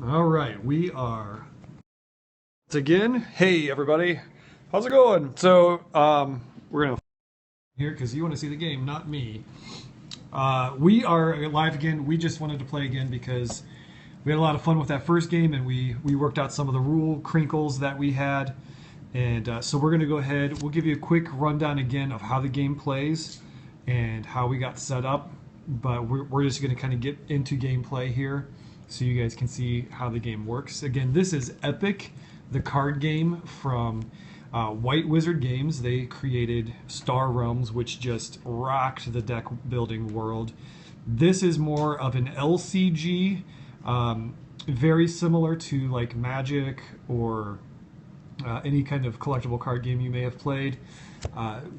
All right, we are again. Hey, everybody, how's it going? So, we're gonna here because you want to see the game, not me. We are live again. We just wanted to play again because we had a lot of fun with that first game, and we worked out some of the rule crinkles that we had, and so we're gonna go ahead. We'll give you a quick rundown again of how the game plays and how we got set up, but we're just gonna kind of get into gameplay here, so you guys can see how the game works. Again, this is Epic, the card game from White Wizard Games. They created Star Realms, which just rocked the deck building world. This is more of an LCG, very similar to like Magic or any kind of collectible card game you may have played.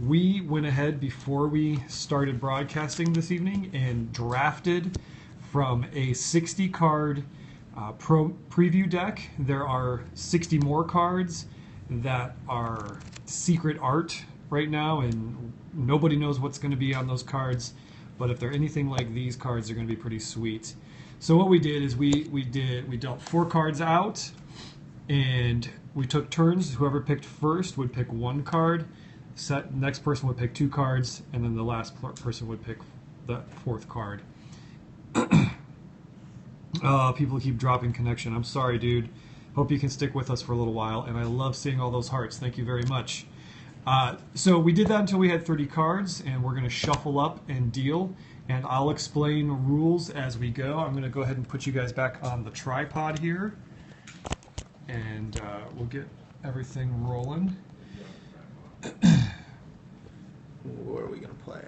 We went ahead before we started broadcasting this evening and drafted from a 60 card preview deck. There are 60 more cards that are secret art right now, and nobody knows what's going to be on those cards, but if they're anything like these cards, they're going to be pretty sweet. So what we did is we dealt 4 cards out, and we took turns. Whoever picked first would pick 1 card, next person would pick 2 cards, and then the last person would pick the 4th card. People keep dropping connection. I'm sorry, dude. Hope you can stick with us for a little while, and I love seeing all those hearts. Thank you very much. So we did that until we had 30 cards, and we're going to shuffle up and deal, and I'll explain rules as we go. I'm going to go ahead and put you guys back on the tripod here, and we'll get everything rolling. Where are we going to play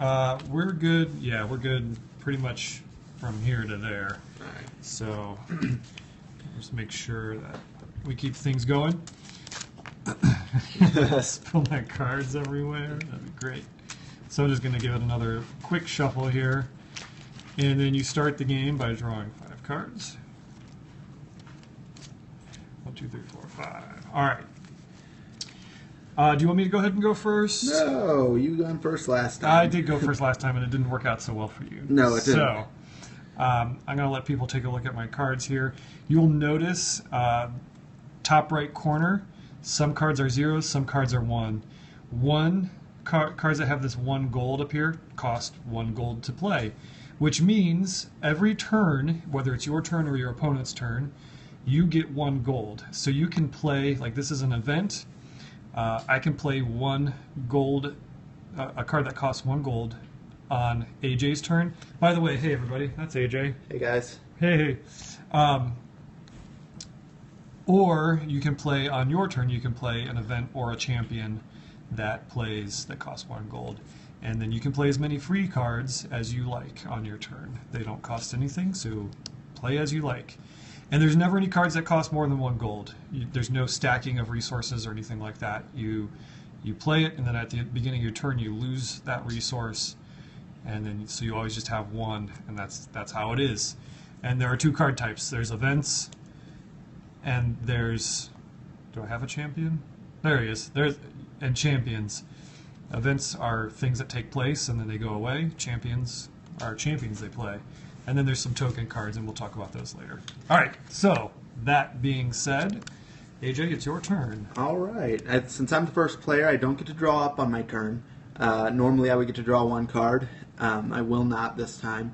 at? We're good. Yeah, we're good pretty much from here to there. All right. So just make sure that we keep things going. Spill my cards everywhere. That'd be great. So I'm just going to give it another quick shuffle here. And then you start the game by drawing 5 cards. 1, 2, 3, 4, 5. All right. Do you want me to go ahead and go first? No, you gone first last time. I did go first last time, and it didn't work out so well for you. No, it didn't. So I'm going to let people take a look at my cards here. You'll notice top right corner, some cards are 0s, some cards are 1. Cards that have this 1 gold up here cost 1 gold to play, which means every turn, whether it's your turn or your opponent's turn, you get 1 gold. So you can play, like this is an event, I can play 1 gold, a card that costs 1 gold on AJ's turn. By the way, hey everybody, that's AJ. Hey guys. Hey. Or you can play on your turn, you can play an event or a champion that costs 1 gold. And then you can play as many free cards as you like on your turn. They don't cost anything, so play as you like. And there's never any cards that cost more than 1 gold. There's no stacking of resources or anything like that. You play it, and then at the beginning of your turn you lose that resource, and then so you always just have 1, and that's how it is. And there are 2 card types. There's events, and there's, do I have a champion? There he is. And champions. Events are things that take place and then they go away. Champions are champions they play. And then there's some token cards, and we'll talk about those later. All right, so that being said, AJ, it's your turn. All right. Since I'm the first player, I don't get to draw up on my turn. Normally I would get to draw 1 card. I will not this time.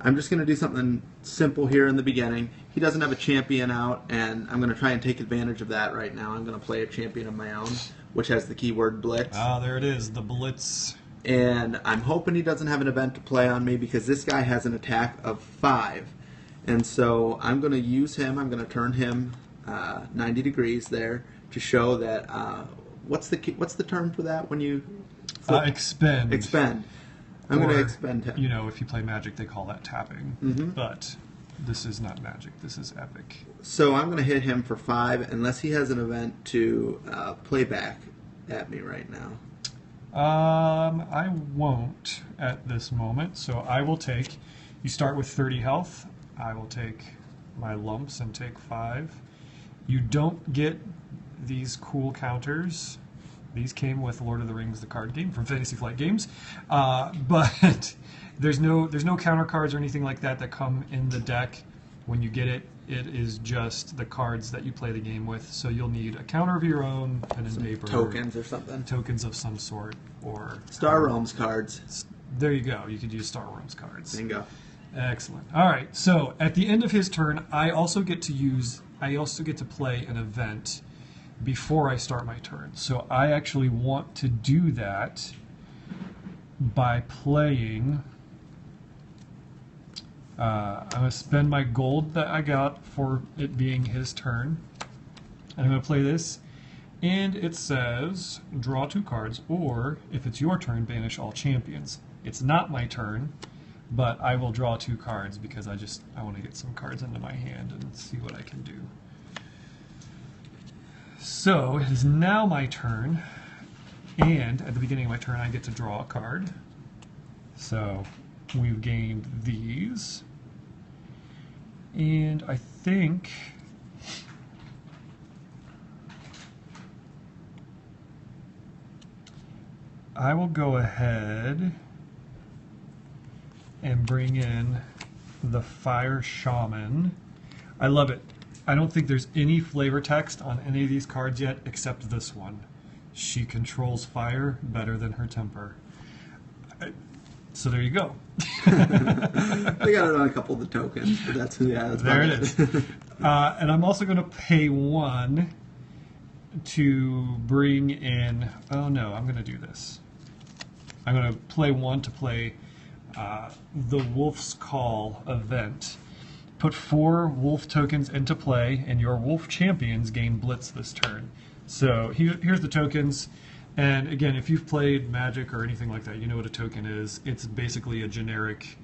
I'm just going to do something simple here in the beginning. He doesn't have a champion out, and I'm going to try and take advantage of that right now. I'm going to play a champion of my own, which has the keyword Blitz. Ah, there it is, the Blitz. And I'm hoping he doesn't have an event to play on me because this guy has an attack of 5. And so I'm going to use him. I'm going to turn him 90 degrees there to show that, what's the term for that when you... Expend. Expend. I'm going to expend him. You know, if you play Magic, they call that tapping. Mm-hmm. But this is not Magic. This is Epic. So I'm going to hit him for 5 unless he has an event to play back at me right now. I won't at this moment. So I will take, you start with 30 health. I will take my lumps and take 5. You don't get these cool counters. These came with Lord of the Rings, the card game from Fantasy Flight Games, but there's no counter cards or anything like that that come in the deck when you get it. It is just the cards that you play the game with. So you'll need a counter of your own, pen and paper, tokens or something. tokens of some sort, or Star Realms cards. There you go. You could use Star Realms cards. Bingo. Excellent. All right. So at the end of his turn, I also get to play an event before I start my turn. So I actually want to do that by playing. I'm going to spend my gold that I got for it being his turn. And I'm going to play this. And it says, draw 2 cards, or if it's your turn, banish all champions. It's not my turn, but I will draw 2 cards because I want to get some cards into my hand and see what I can do. So it is now my turn, and at the beginning of my turn I get to draw a card. So we've gained these, and I think I will go ahead and bring in the Fire Shaman. I love it. I don't think there's any flavor text on any of these cards yet except this one. She controls fire better than her temper. So there you go. I got it on a couple of the tokens, but that's there it is. And I'm also going to pay 1 to bring in. Oh no, I'm going to do this. I'm going to play 1 to play the Wolf's Call event. Put 4 wolf tokens into play, and your wolf champions gain blitz this turn. So here's the tokens. And again, if you've played Magic or anything like that, you know what a token is. It's basically a generic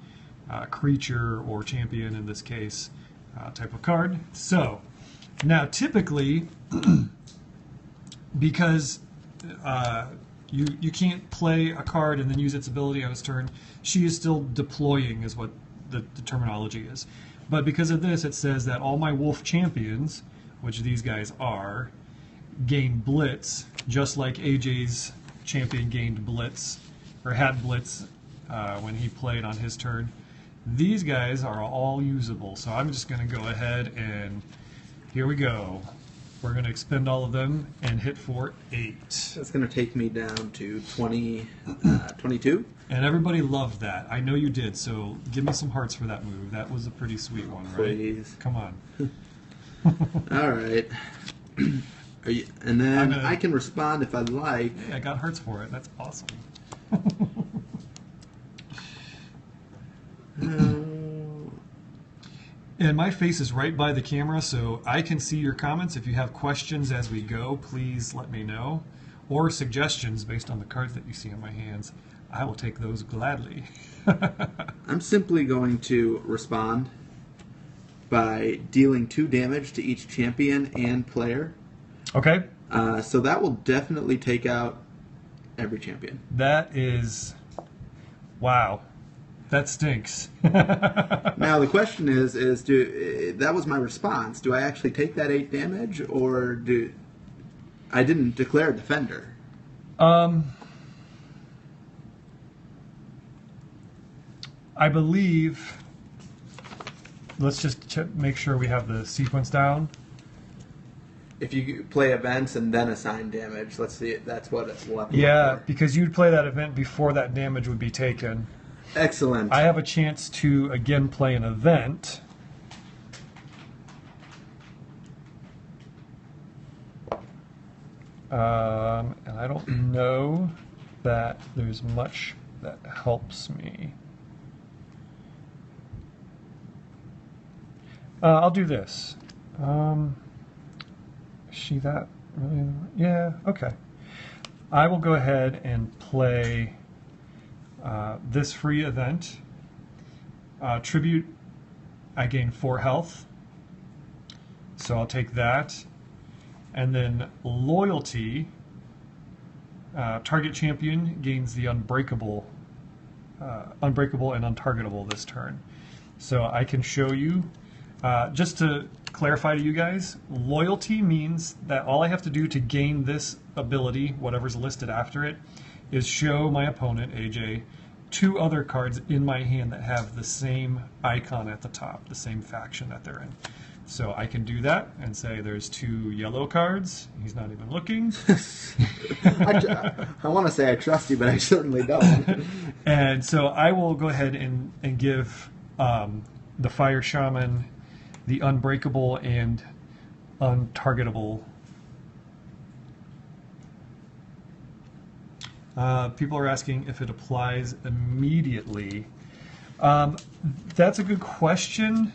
creature or champion, in this case, type of card. So now typically, because you can't play a card and then use its ability on its turn, she is still deploying is what the terminology is. But because of this, it says that all my wolf champions, which these guys are, gain blitz, just like AJ's champion gained blitz, or had blitz when he played on his turn. These guys are all usable, so I'm just going to go ahead and here we go. We're going to expend all of them and hit for 8. That's going to take me down to 22. And everybody loved that. I know you did, so give me some hearts for that move. That was a pretty sweet one, right? Please. Come on. All right. And then I can respond if I'd like. Hey, I got hearts for it. That's awesome. And my face is right by the camera, so I can see your comments. If you have questions as we go, please let me know. Or suggestions based on the cards that you see in my hands. I will take those gladly. I'm simply going to respond by dealing 2 damage to each champion and player. Okay. So that will definitely take out every champion. That is... Wow. That stinks. Now the question is that was my response. Do I actually take that 8 damage, or I didn't declare a defender? I believe. Let's just make sure we have the sequence down. If you play events and then assign damage, let's see. That's what it's left. Yeah, because you'd play that event before that damage would be taken. Excellent. I have a chance to, again, play an event. And I don't know that there's much that helps me. I'll do this. She that? Really? Yeah, okay. I will go ahead and play this free event. Tribute, I gain 4 health. So I'll take that. And then Loyalty, target champion gains the Unbreakable and Untargetable this turn. So I can show you, just to clarify to you guys, Loyalty means that all I have to do to gain this ability, whatever's listed after it, is show my opponent, AJ, 2 other cards in my hand that have the same icon at the top, the same faction that they're in. So I can do that and say there's 2 yellow cards. He's not even looking. I want to say I trust you, but I certainly don't. And so I will go ahead and give the Fire Shaman the Unbreakable and Untargetable. People are asking if it applies immediately. That's a good question.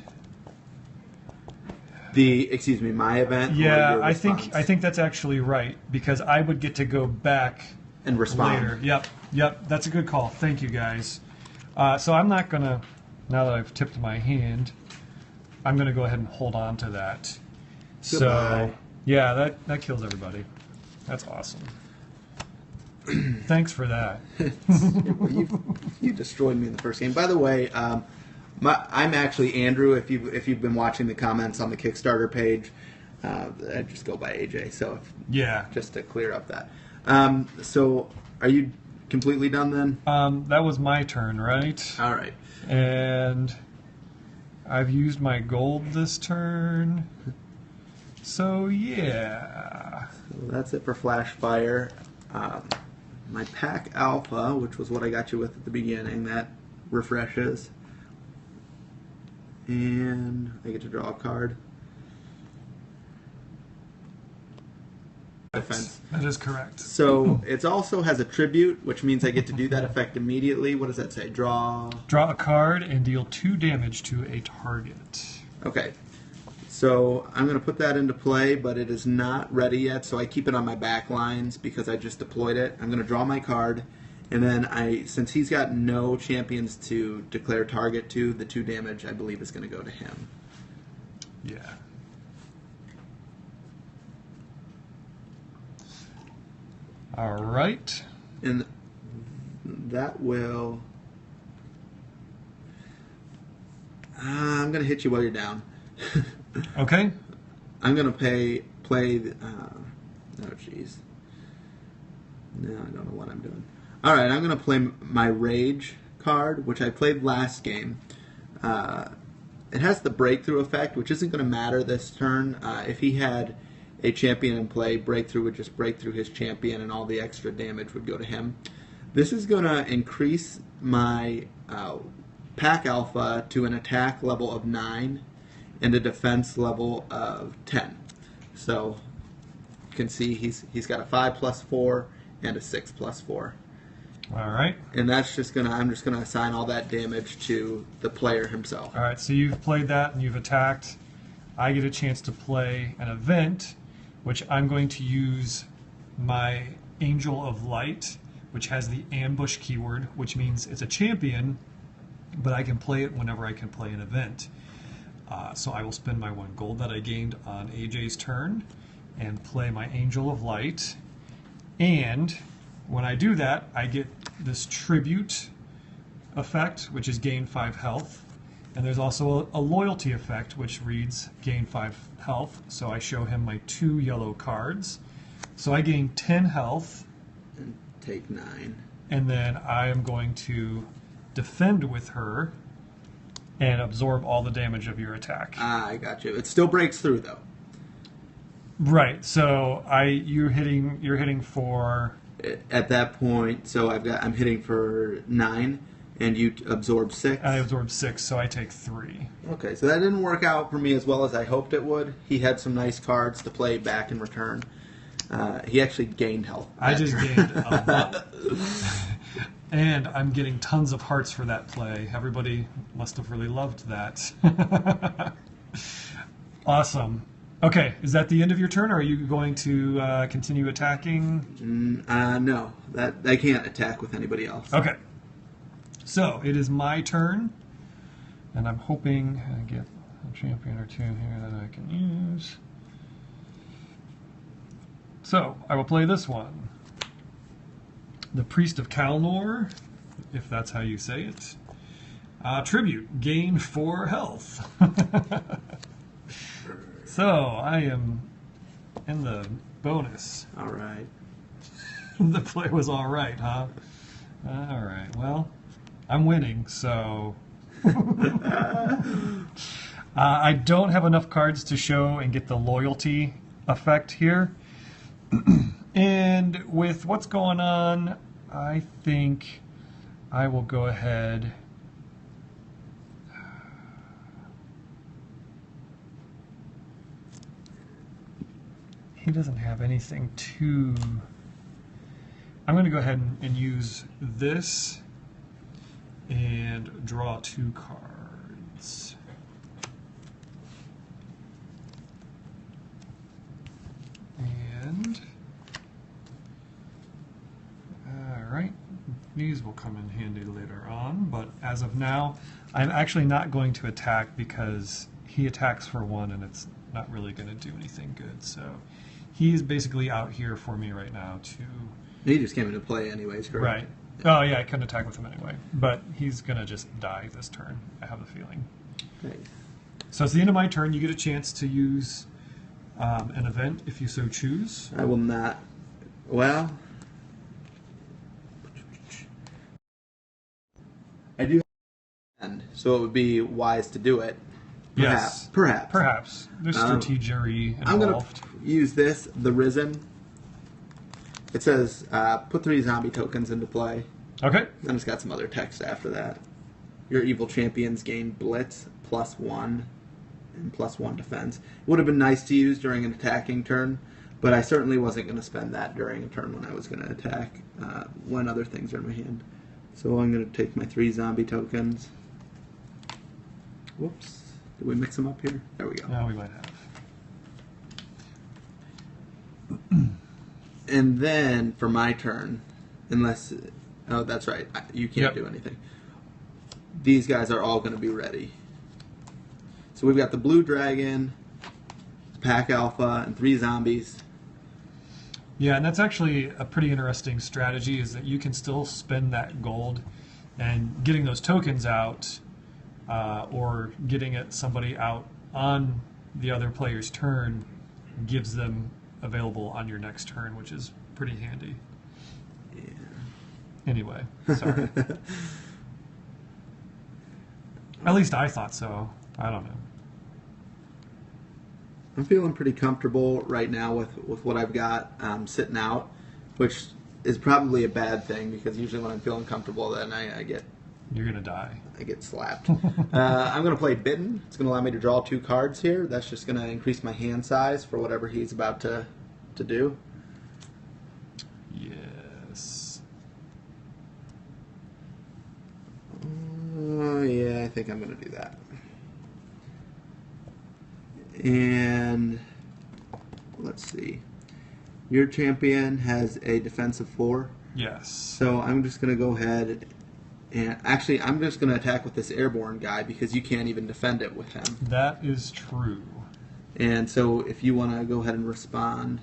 My event. Yeah, or your I think response? that's actually right because I would get to go back And respond. later. Yep, that's a good call. Thank you guys. So I'm not gonna, now that I've tipped my hand, I'm gonna go ahead and hold on to that. Goodbye. So yeah, that kills everybody. That's awesome. Thanks for that. You destroyed me in the first game. By the way, I'm actually Andrew. If you've been watching the comments on the Kickstarter page, I just go by AJ. So Yeah. just to clear up that. So are you completely done then? That was my turn, right? All right. And I've used my gold this turn. So yeah. So that's it for Flash Fire. My Pack Alpha, which was what I got you with at the beginning, that refreshes. And I get to draw a card. Defense. That is correct. So it also has a tribute, which means I get to do that effect immediately. What does that say? Draw. Draw a card and deal 2 damage to a target. Okay. So I'm going to put that into play, but it is not ready yet, so I keep it on my back lines because I just deployed it. I'm going to draw my card, and then since he's got no champions to declare target to, the 2 damage I believe is going to go to him. Yeah. All right. And that will... I'm going to hit you while you're down. Okay. I'm going to play... oh, jeez. No, I don't know what I'm doing. All right, I'm going to play my Rage card, which I played last game. It has the Breakthrough effect, which isn't going to matter this turn. If he had a champion in play, Breakthrough would just break through his champion, and all the extra damage would go to him. This is going to increase my Pack Alpha to an attack level of 9 and a defense level of 10. So you can see he's got a 5+4 and a 6+4. All right. And that's just I'm just gonna assign all that damage to the player himself. All right. So you've played that and you've attacked. I get a chance to play an event, which I'm going to use my Angel of Light, which has the ambush keyword, which means it's a champion, but I can play it whenever I can play an event. So I will spend my 1 gold that I gained on AJ's turn and play my Angel of Light. And when I do that, I get this tribute effect, which is gain 5 health. And there's also a loyalty effect, which reads gain 5 health. So I show him my 2 yellow cards. So I gain 10 health. And take 9. And then I am going to defend with her and absorb all the damage of your attack. I got you. It still breaks through though. Right. So you're hitting for At that point, so I'm hitting for 9, and you absorb 6. I absorb 6, so I take 3. Okay, so that didn't work out for me as well as I hoped it would. He had some nice cards to play back in return. He actually gained health. I just gained a lot. And I'm getting tons of hearts for that play. Everybody must have really loved that. Awesome. Okay, is that the end of your turn, or are you going to continue attacking? No, that I can't attack with anybody else. Okay. So, it is my turn, and I'm hoping I get a champion or 2 here that I can use. So, I will play this one. The Priest of Kalnor, if that's how you say it. Tribute, gain 4 health. So, I am in the bonus. All right. The play was all right, huh? All right, well, I'm winning, so... I don't have enough cards to show and get the loyalty effect here. And with what's going on, I think I will go ahead. He doesn't have anything to... I'm going to go ahead and use this and draw 2 cards. And... Alright, these will come in handy later on, but as of now, I'm actually not going to attack because he attacks for 1 and it's not really going to do anything good, so he's basically out here for me right now to... He just came into play anyways, correct? Right. Oh yeah, I couldn't attack with him anyway, but he's going to just die this turn, I have a feeling. Okay. So it's the end of my turn. You get a chance to use an event if you so choose. I will not... Well... I do have an end, so it would be wise to do it. Perhaps. Yes. Perhaps. Perhaps. There's strategery involved. I'm going to use this, the Risen. It says, put 3 zombie tokens into play. Okay. Then it's got some other text after that. Your evil champions gain Blitz +1 and +1 defense. It would have been nice to use during an attacking turn, but I certainly wasn't going to spend that during a turn when I was going to attack when other things are in my hand. So I'm going to take my 3 zombie tokens. Whoops. Did we mix them up here? There we go. No, we might have. And then for my turn, unless... Oh, that's right. You can't do anything. These guys are all going to be ready. So we've got the blue dragon, pack alpha, and 3 zombies. Yeah, and that's actually a pretty interesting strategy, is that you can still spend that gold and getting those tokens out or getting it somebody out on the other player's turn gives them available on your next turn, which is pretty handy. Yeah. Anyway, sorry. At least I thought so. I don't know. I'm feeling pretty comfortable right now with what I've got sitting out, which is probably a bad thing because usually when I'm feeling comfortable, then I get... You're going to die. I get slapped. I'm going to play Bitten. It's going to allow me to draw 2 cards here. That's just going to increase my hand size for whatever he's about to do. Yes. Yeah, I think I'm going to do that. And let's see. Your champion has a defense of 4. Yes. So I'm just going to go ahead and... Actually, I'm just going to attack with this airborne guy because you can't even defend it with him. That is true. And so if you want to go ahead and respond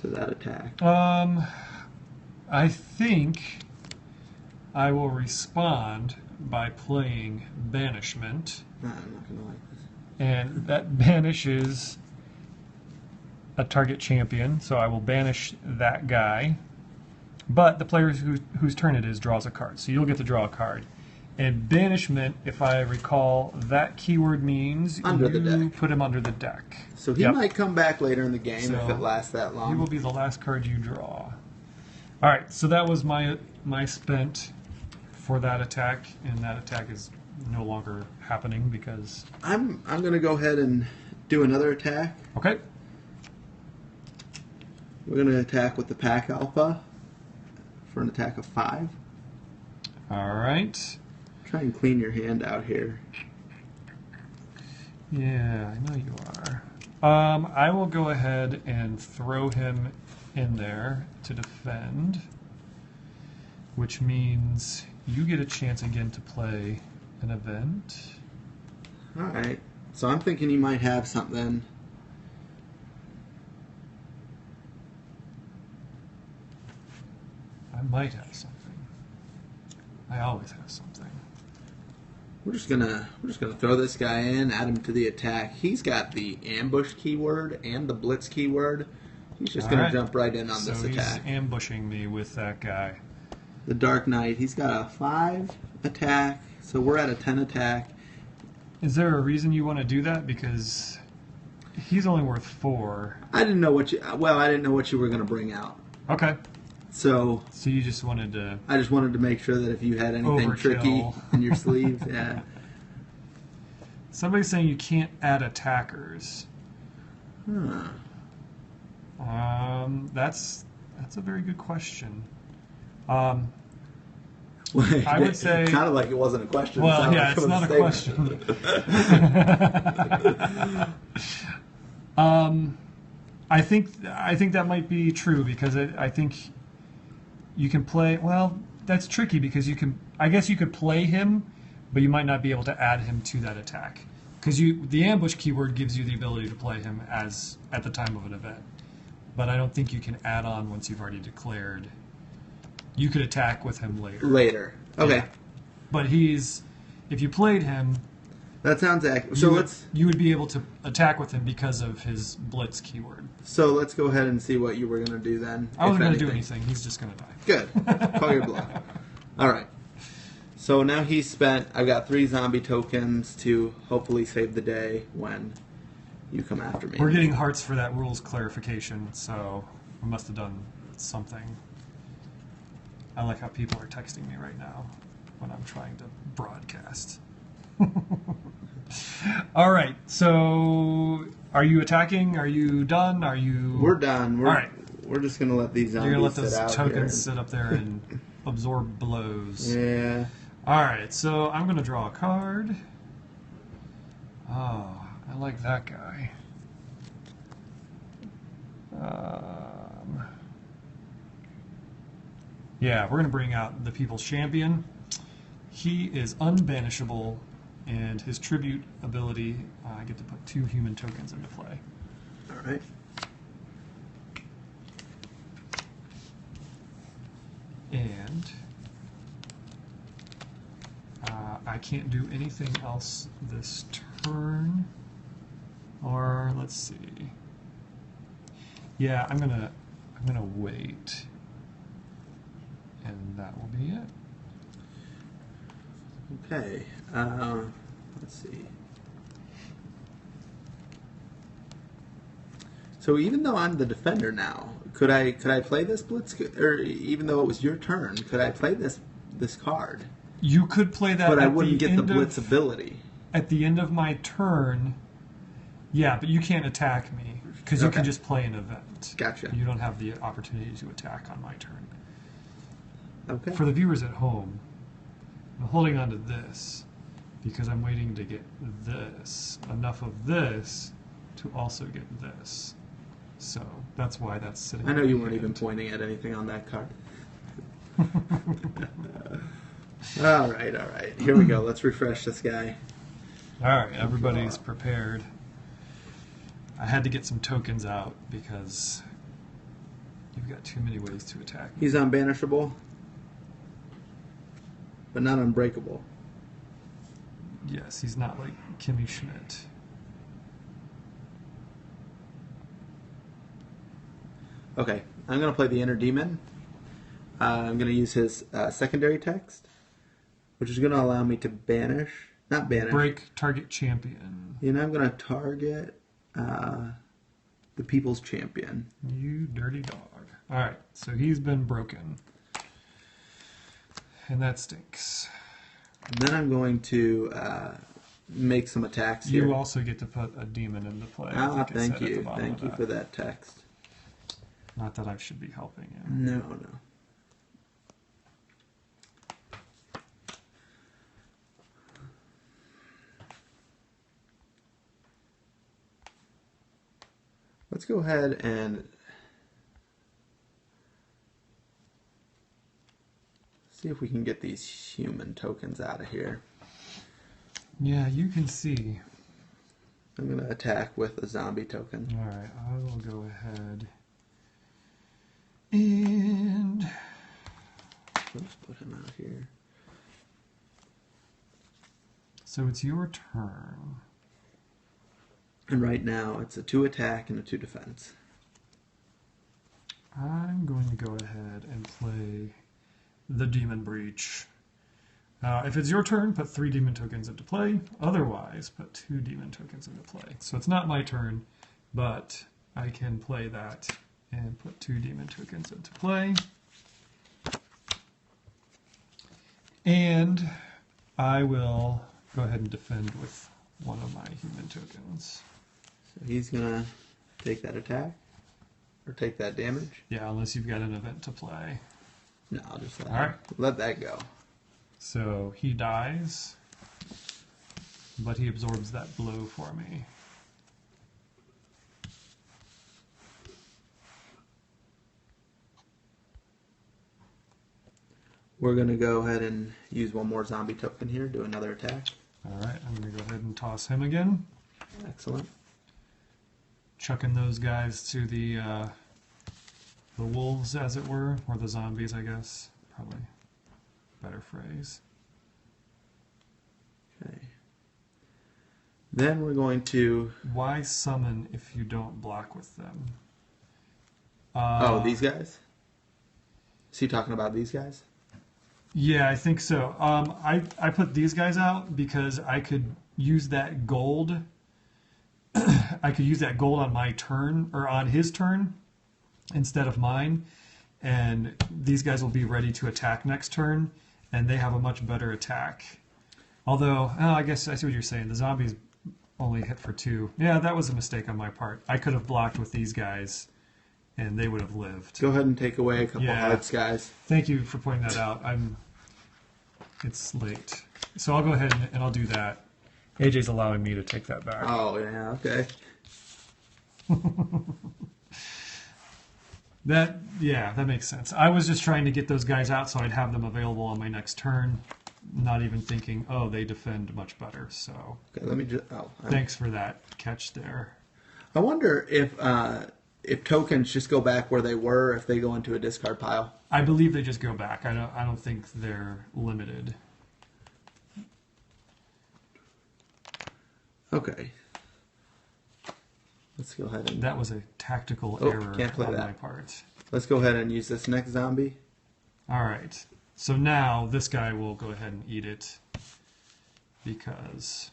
to that attack. I think I will respond by playing Banishment. Nah, I'm not going to like this. And that banishes a target champion, so I will banish that guy. But the player whose turn it is draws a card, so you'll get to draw a card. And banishment, if I recall, that keyword means under the deck. Put him under the deck. So he might come back later in the game if it lasts that long. He will be the last card you draw. All right, so that was my spent for that attack, and that attack is no longer happening because... I'm going to go ahead and do another attack. Okay. We're going to attack with the pack alpha for an attack of 5. All right. Try and clean your hand out here. Yeah, I know you are. I will go ahead and throw him in there to defend, which means you get a chance again to play an event. All right. So I'm thinking you might have something. I might have something. I always have something. We're just gonna throw this guy in, add him to the attack. He's got the ambush keyword and the blitz keyword. He's just gonna jump right in on this attack. He's ambushing me with that guy. The Dark Knight. He's got a 5 attack, so we're at a 10 attack. Is there a reason you want to do that? Because he's only worth 4. I didn't know what you were going to bring out. Okay. So you just wanted to... I just wanted to make sure that if you had anything tricky in your sleeve, yeah. Somebody's saying you can't add attackers. Huh. That's a very good question. I would say... It sounded like it wasn't a question. Well, yeah, like it's not a question. I think that might be true because I think you can play... Well, that's tricky because you can... I guess you could play him, but you might not be able to add him to that attack. Because the ambush keyword gives you the ability to play him at the time of an event. But I don't think you can add on once you've already declared. You could attack with him later. Later. Okay. Yeah. But if you played him... That sounds accurate. You would be able to attack with him because of his blitz keyword. So let's go ahead and see what you were going to do then. I wasn't going to do anything. He's just going to die. Good. Call your bluff. All right. So now he's spent... I've got 3 zombie tokens to hopefully save the day when you come after me. We're getting hearts for that rules clarification, so we must have done something. I like how people are texting me right now when I'm trying to broadcast. All right, so are you attacking? Are you done? Are you... We're done. All right. We're just going to let these zombies You're going to let sit those out tokens here. sit up there and absorb blows. Yeah. All right, so I'm going to draw a card. Oh, I like that guy. Yeah, we're going to bring out the People's Champion. He is unbanishable, and his tribute ability, I get to put 2 human tokens into play. All right. And I can't do anything else this turn. Or let's see. Yeah, I'm gonna wait, and that will be it. Okay. Let's see. So even though I'm the defender now, could I play this blitz? Or even though it was your turn, could I play this card? You could play that, but I wouldn't get the blitz ability. At the end of my turn, yeah, but you can't attack me because you can just play an event. Gotcha. You don't have the opportunity to attack on my turn. Okay. For the viewers at home, I'm holding on to this because I'm waiting to get this, enough of this to also get this. So that's why that's sitting. I know you weren't even pointing at anything on that card. All right. Here we go. Let's refresh this guy. All right, everybody's prepared. I had to get some tokens out because you've got too many ways to attack. He's unbanishable, but not unbreakable. Yes, he's not like Kimmy Schmidt. Okay, I'm going to play the Inner Demon. I'm going to use his secondary text, which is going to allow me to not banish. Break target champion. And I'm going to target the People's Champion. You dirty dog. All right, so he's been broken. And that stinks. And then I'm going to make some attacks here. You also get to put a demon into play. Thank you. Thank you for that text. Not that I should be helping you. No. Let's go ahead and see if we can get these human tokens out of here. Yeah, you can see. I'm going to attack with a zombie token. All right, I will go ahead and let's put him out here. So it's your turn. And right now it's a 2 attack and a 2 defense. I'm going to go ahead and play the Demon Breach. If it's your turn, put 3 demon tokens into play. Otherwise, put 2 demon tokens into play. So it's not my turn, but I can play that and put 2 demon tokens into play. And I will go ahead and defend with one of my human tokens. So he's going to take that attack? Or take that damage? Yeah, unless you've got an event to play. No, I'll just Alright. let that go. So he dies, but he absorbs that blow for me. We're going to go ahead and use one more zombie token here, do another attack. Alright, I'm going to go ahead and toss him again. Excellent. Chucking those guys to the wolves, as it were, or the zombies, I guess. Probably better phrase. Okay. Then we're going to... Why summon if you don't block with them? these guys? Is he talking about these guys? Yeah, I think so. I put these guys out because I could use that gold. I could use that gold on my turn, or on his turn, instead of mine. And these guys will be ready to attack next turn, and they have a much better attack. Although, I guess I see what you're saying. The zombies only hit for 2. Yeah, that was a mistake on my part. I could have blocked with these guys, and they would have lived. Go ahead and take away a couple hearts, guys. Thank you for pointing that out. It's late. So I'll go ahead and I'll do that. AJ's allowing me to take that back. Oh, yeah, okay. That makes sense. I was just trying to get those guys out so I'd have them available on my next turn, not even thinking, oh, they defend much better. So Okay, let me just... thanks for that catch there. I wonder if tokens just go back where they were if they go into a discard pile. I believe they just go back. I don't think they're limited. Okay. Let's go ahead and... That was a tactical error can't play on that. my part. Let's go ahead and use this next zombie. All right. So now this guy will go ahead and eat it because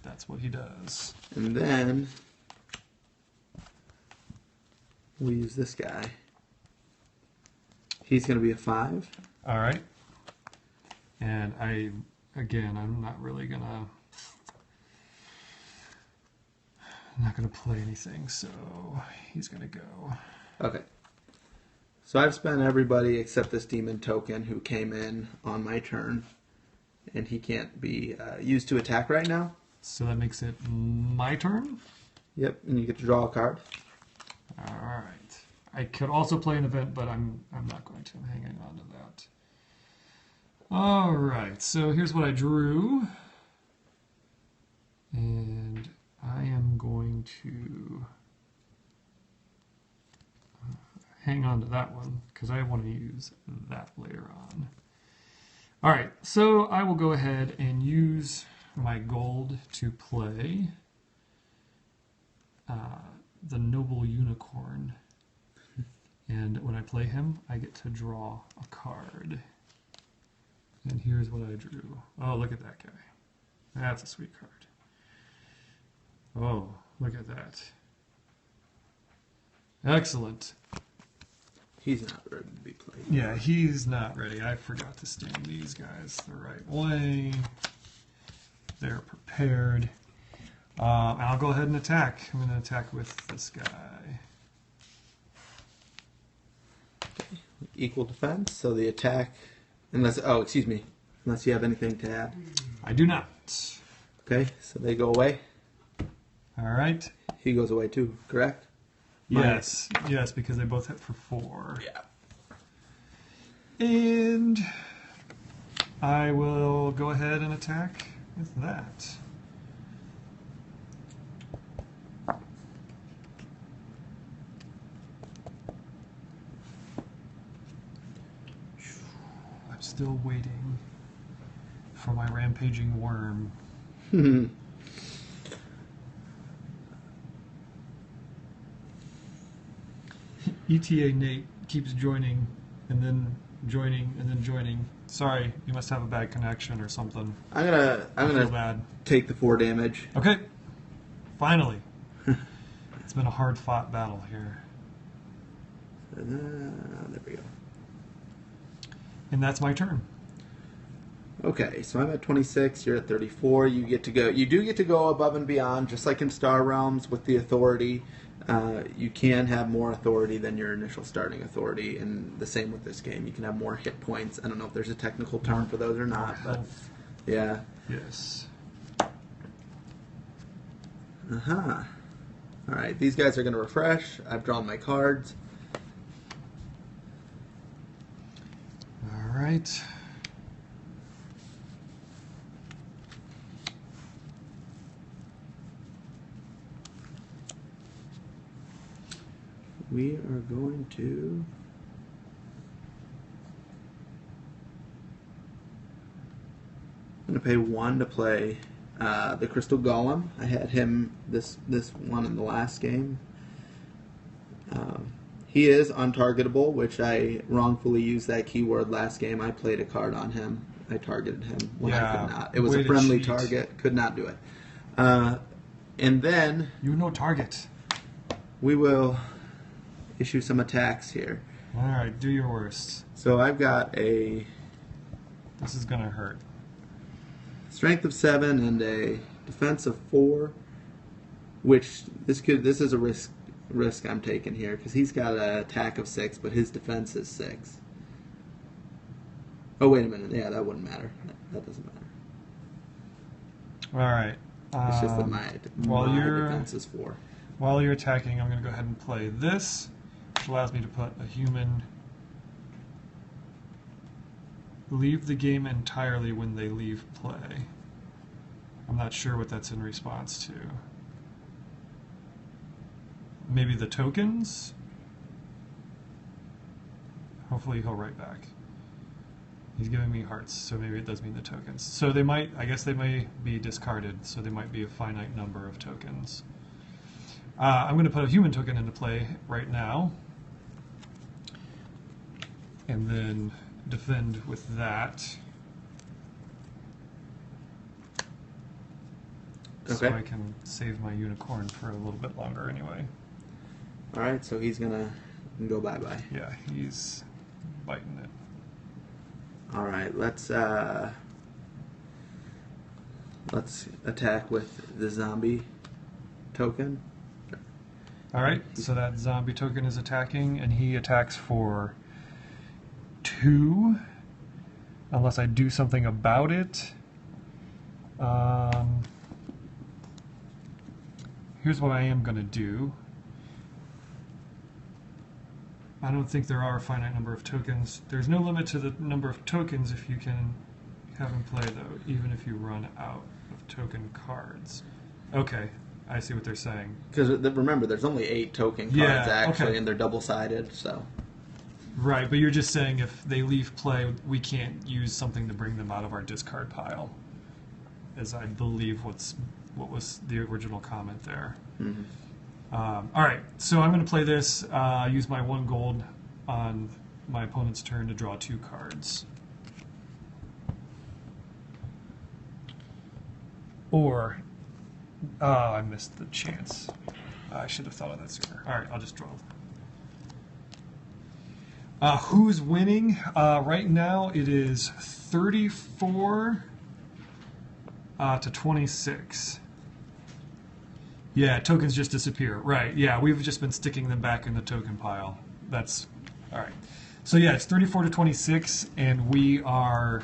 that's what he does. And then we'll use this guy. He's going to be a 5. All right. And I'm not really going to... I'm not going to play anything, so he's going to go. Okay. So I've spent everybody except this demon token who came in on my turn. And he can't be used to attack right now. So that makes it my turn? Yep, and you get to draw a card. All right. I could also play an event, but I'm not going to. I'm hanging on to that. All right, so here's what I drew. And I am going to hang on to that one because I want to use that later on. All right, so I will go ahead and use my gold to play the Noble Unicorn. And when I play him, I get to draw a card. And here's what I drew. Oh, look at that guy. That's a sweet card. Oh, look at that. Excellent. He's not ready to be played. Yeah, he's not ready. I forgot to stand these guys the right way. They're prepared. I'll go ahead and attack. I'm going to attack with this guy. Equal defense, so the attack, unless you have anything to add. I do not. Okay, so they go away. All right. He goes away too, correct? Yes, yes, because they both hit for 4. Yeah. And I will go ahead and attack with that. I'm still waiting for my rampaging worm. ETA Nate keeps joining and then joining and then joining. Sorry, you must have a bad connection or something. I'm I feel gonna bad. take the 4 damage. Okay, finally. It's been a hard-fought battle here. There we go. And that's my turn. Okay, so I'm at 26. You're at 34. You get to go. You do get to go above and beyond, just like in Star Realms with the authority. You can have more authority than your initial starting authority, and the same with this game. You can have more hit points. I don't know if there's a technical term for those or not, but Health. yeah. Yes. All right, these guys are going to refresh. I've drawn my cards. All right. We are going to... I'm going to pay 1 to play the Crystal Golem. I had him this one in the last game. He is untargetable, which I wrongfully used that keyword last game. I played a card on him. I targeted him when I could not. It was way a to friendly cheat. target. Could not do it. And then You know target. we will issue some attacks here. All right, do your worst. So I've got a This is gonna hurt. strength of 7 and a defense of 4, which this is a risk I'm taking here because he's got an attack of 6, but his defense is 6. Oh wait a minute, yeah, that wouldn't matter. That doesn't matter. All right. It's just that my defense is 4. While you're attacking, I'm gonna go ahead and play this, which allows me to put a human. Leave the game entirely when they leave play. I'm not sure what that's in response to. Maybe the tokens? Hopefully he'll write back. He's giving me hearts, so maybe it does mean the tokens. So they might, I guess they may be discarded, so they might be a finite number of tokens. I'm going to put a human token into play right now. And then defend with that. So Okay. I can save my unicorn for a little bit longer anyway. All right, so he's gonna go bye-bye. Yeah, he's biting it. All right, let's attack with the zombie token. All right, so that zombie token is attacking, and he attacks for 2, unless I do something about it. Here's what I am going to do. I don't think there are a finite number of tokens. There's no limit to the number of tokens if you can have him play, though, even if you run out of token cards. Okay, I see what they're saying. Because remember, there's only 8 token cards actually, okay. and they're double-sided, so... Right, but you're just saying if they leave play, we can't use something to bring them out of our discard pile, as I believe what was the original comment there. Mm-hmm. All right, so I'm going to play this, use my 1 gold on my opponent's turn to draw 2 cards. Or, I missed the chance. I should have thought of that sooner. All right, I'll just draw. Who's winning? Right now it is 34 to 26. Yeah, tokens just disappear. Right, yeah, we've just been sticking them back in the token pile. That's, all right. So yeah, it's 34 to 26, and we are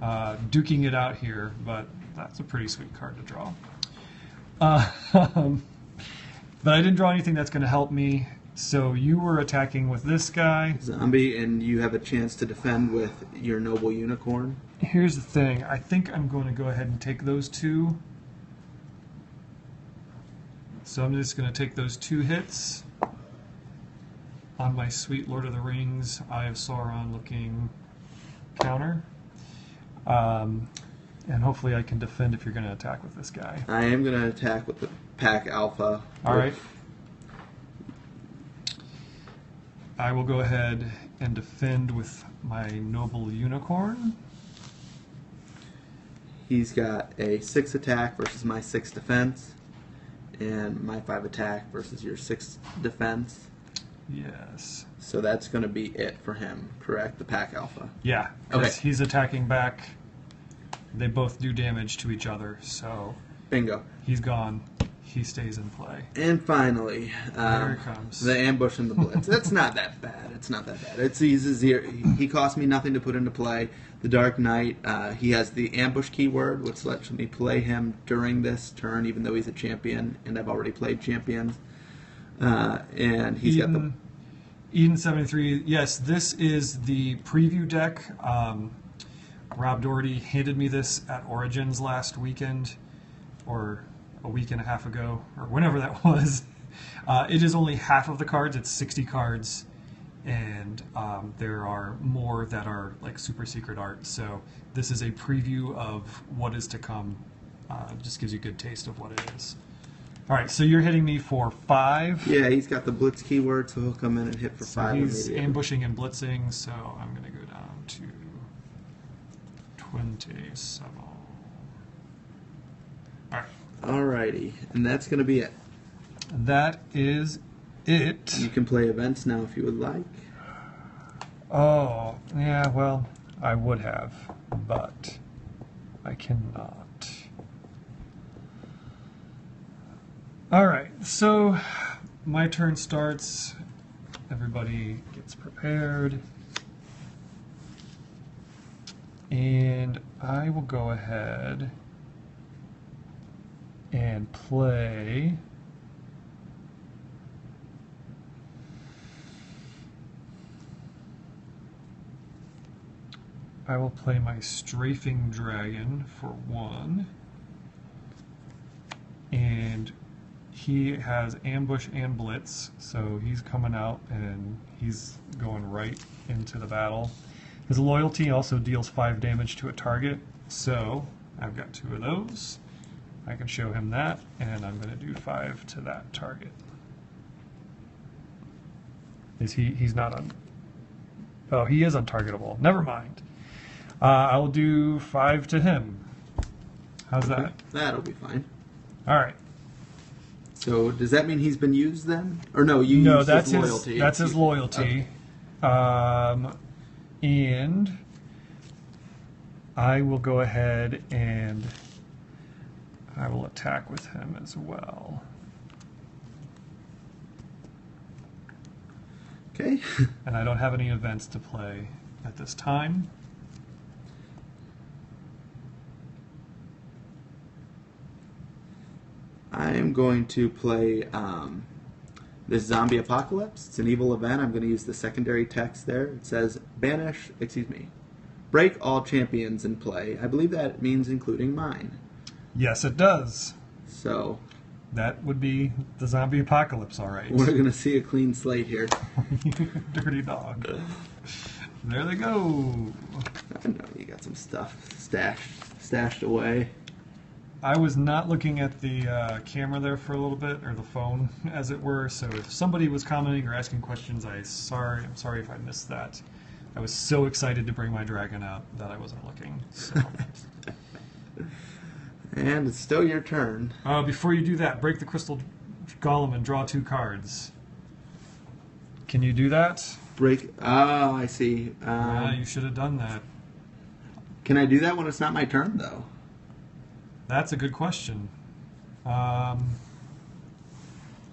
duking it out here, but that's a pretty sweet card to draw. But I didn't draw anything that's going to help me. So you were attacking with this guy. Zombie, and you have a chance to defend with your noble unicorn. Here's the thing. I think I'm going to go ahead and take those 2. So I'm just going to take those 2 hits on my sweet Lord of the Rings, Eye of Sauron looking counter. And hopefully I can defend if you're going to attack with this guy. I am going to attack with the Pack Alpha. All right. I will go ahead and defend with my Noble Unicorn. He's got a 6 attack versus my 6 defense, and my 5 attack versus your 6 defense. Yes. So that's going to be it for him, correct? The Pack Alpha. Yeah, because Okay. he's attacking back. They both do damage to each other, so Bingo. he's gone. He stays in play. And finally, Here it comes. the ambush and the blitz. It's not that bad. It's not that bad. It's easy. He cost me nothing to put into play. The Dark Knight, he has the ambush keyword, which lets me play him during this turn, even though he's a champion, and I've already played champions. And he's got the... Eden 73. Yes, this is the preview deck. Rob Doherty handed me this at Origins last weekend, or a week and a half ago, or whenever that was. It is only half of the cards. It's 60 cards, and there are more that are like super secret art. So this is a preview of what is to come. Just gives you a good taste of what it is. All right, so you're hitting me for 5. Yeah, he's got the blitz keyword, so he'll come in and hit for 5. He's immediately. ambushing and blitzing, so I'm going to go down to 27. All right. Alrighty, and that's going to be it. That is it. You can play events now if you would like. Oh, yeah, well, I would have, but I cannot. All right, so my turn starts. Everybody gets prepared. And I will go ahead and play I will play my Strafing Dragon for 1. And he has ambush and blitz, so he's coming out and he's going right into the battle. His loyalty also deals 5 damage to a target, so I've got 2 of those. I can show him that, and I'm going to do 5 to that target. He's not on... Oh, he is untargetable. Never mind. I will do 5 to him. How's that? That'll be fine. All right. So does that mean he's been used then? Or no, you No, used that's his loyalty. That's his loyalty. Okay. And I will go ahead and I will attack with him as well. Okay. And I don't have any events to play at this time. I am going to play this Zombie Apocalypse. It's an evil event. I'm going to use the secondary text there. It says, break all champions in play. I believe that means including mine. Yes, it does. So That would be the zombie apocalypse, all right. we're going to see a clean slate here. Dirty dog. There they go. I know you got some stuff stashed away. I was not looking at the camera there for a little bit, or the phone, as it were. So if somebody was commenting or asking questions, I'm sorry if I missed that. I was so excited to bring my dragon out that I wasn't looking. So. And it's still your turn. Before you do that, break the crystal golem and draw 2 cards. Can you do that? Break. Oh, I see. You should have done that. Can I do that when it's not my turn, though? That's a good question. It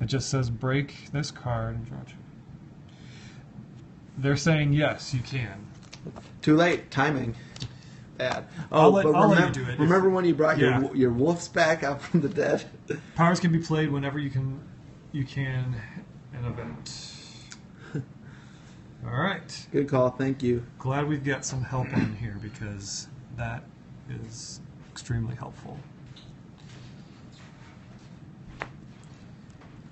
just says break this card and draw 2. They're saying yes, you can. Too late. Timing. Bad. I'll But let you do it. Remember when you brought Yeah. your wolves back out from the dead? Powers can be played whenever you can an event. All right. Good call. Thank you. Glad we've got some help on here because that is extremely helpful.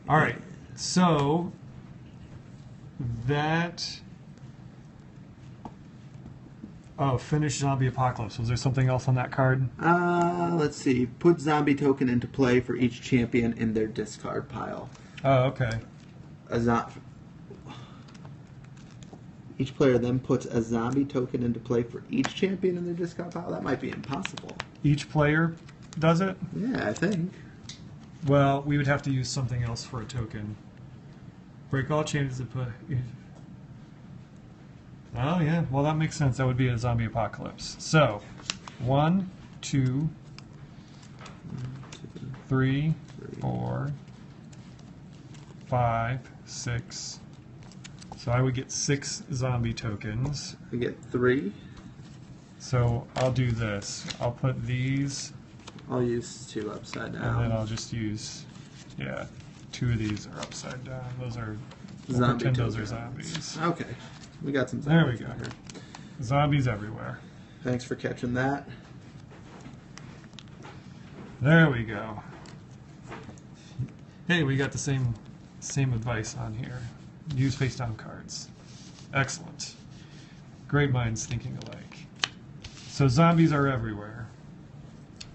All right. So that. Oh, finish Zombie Apocalypse. Was there something else on that card? Let's see. Put zombie token into play for each champion in their discard pile. Oh, okay. Each player then puts a zombie token into play for each champion in their discard pile. That might be impossible. Each player does it? Yeah, I think. Well, we would have to use something else for a token. Break all changes to put... Oh, yeah. Well, that makes sense. That would be a zombie apocalypse. So, 1, 2, 3, 4, 5, 6. So I would get 6 zombie tokens. I get 3. So I'll do this. I'll put these, I'll use 2 upside down. and then I'll just use, yeah, 2 of these are upside down. Those are, we'll Zombie pretend those are tokens. zombies. Okay. We got some There we zombies go. in here. Zombies everywhere. Thanks for catching that. There we go. Hey, we got the same advice on here. Use face down cards. Excellent. Great minds thinking alike. So zombies are everywhere.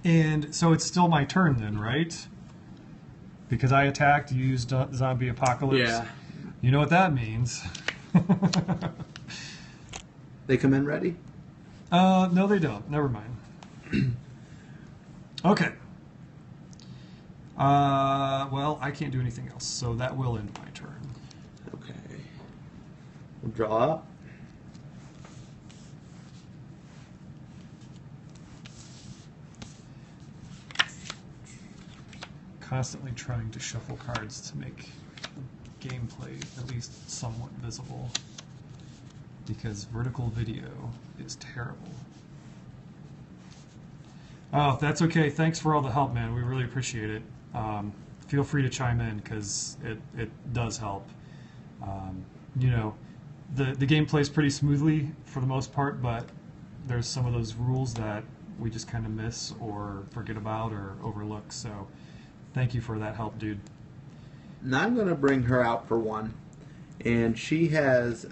And so it's still my turn then, right? Because I attacked, you used zombie apocalypse. Yeah. You know what that means. They come in ready? No, they don't. Never mind. Okay. Well, I can't do anything else, so that will end my turn. Okay. We'll draw up. Constantly trying to shuffle cards to make gameplay at least somewhat visible, because vertical video is terrible. Oh, that's okay. Thanks for all the help, man. We really appreciate it. Feel free to chime in, because it does help. You know, the game plays pretty smoothly for the most part, but there's some of those rules that we just kind of miss or forget about or overlook. So thank you for that help, dude. Now I'm going to bring her out for one. And she has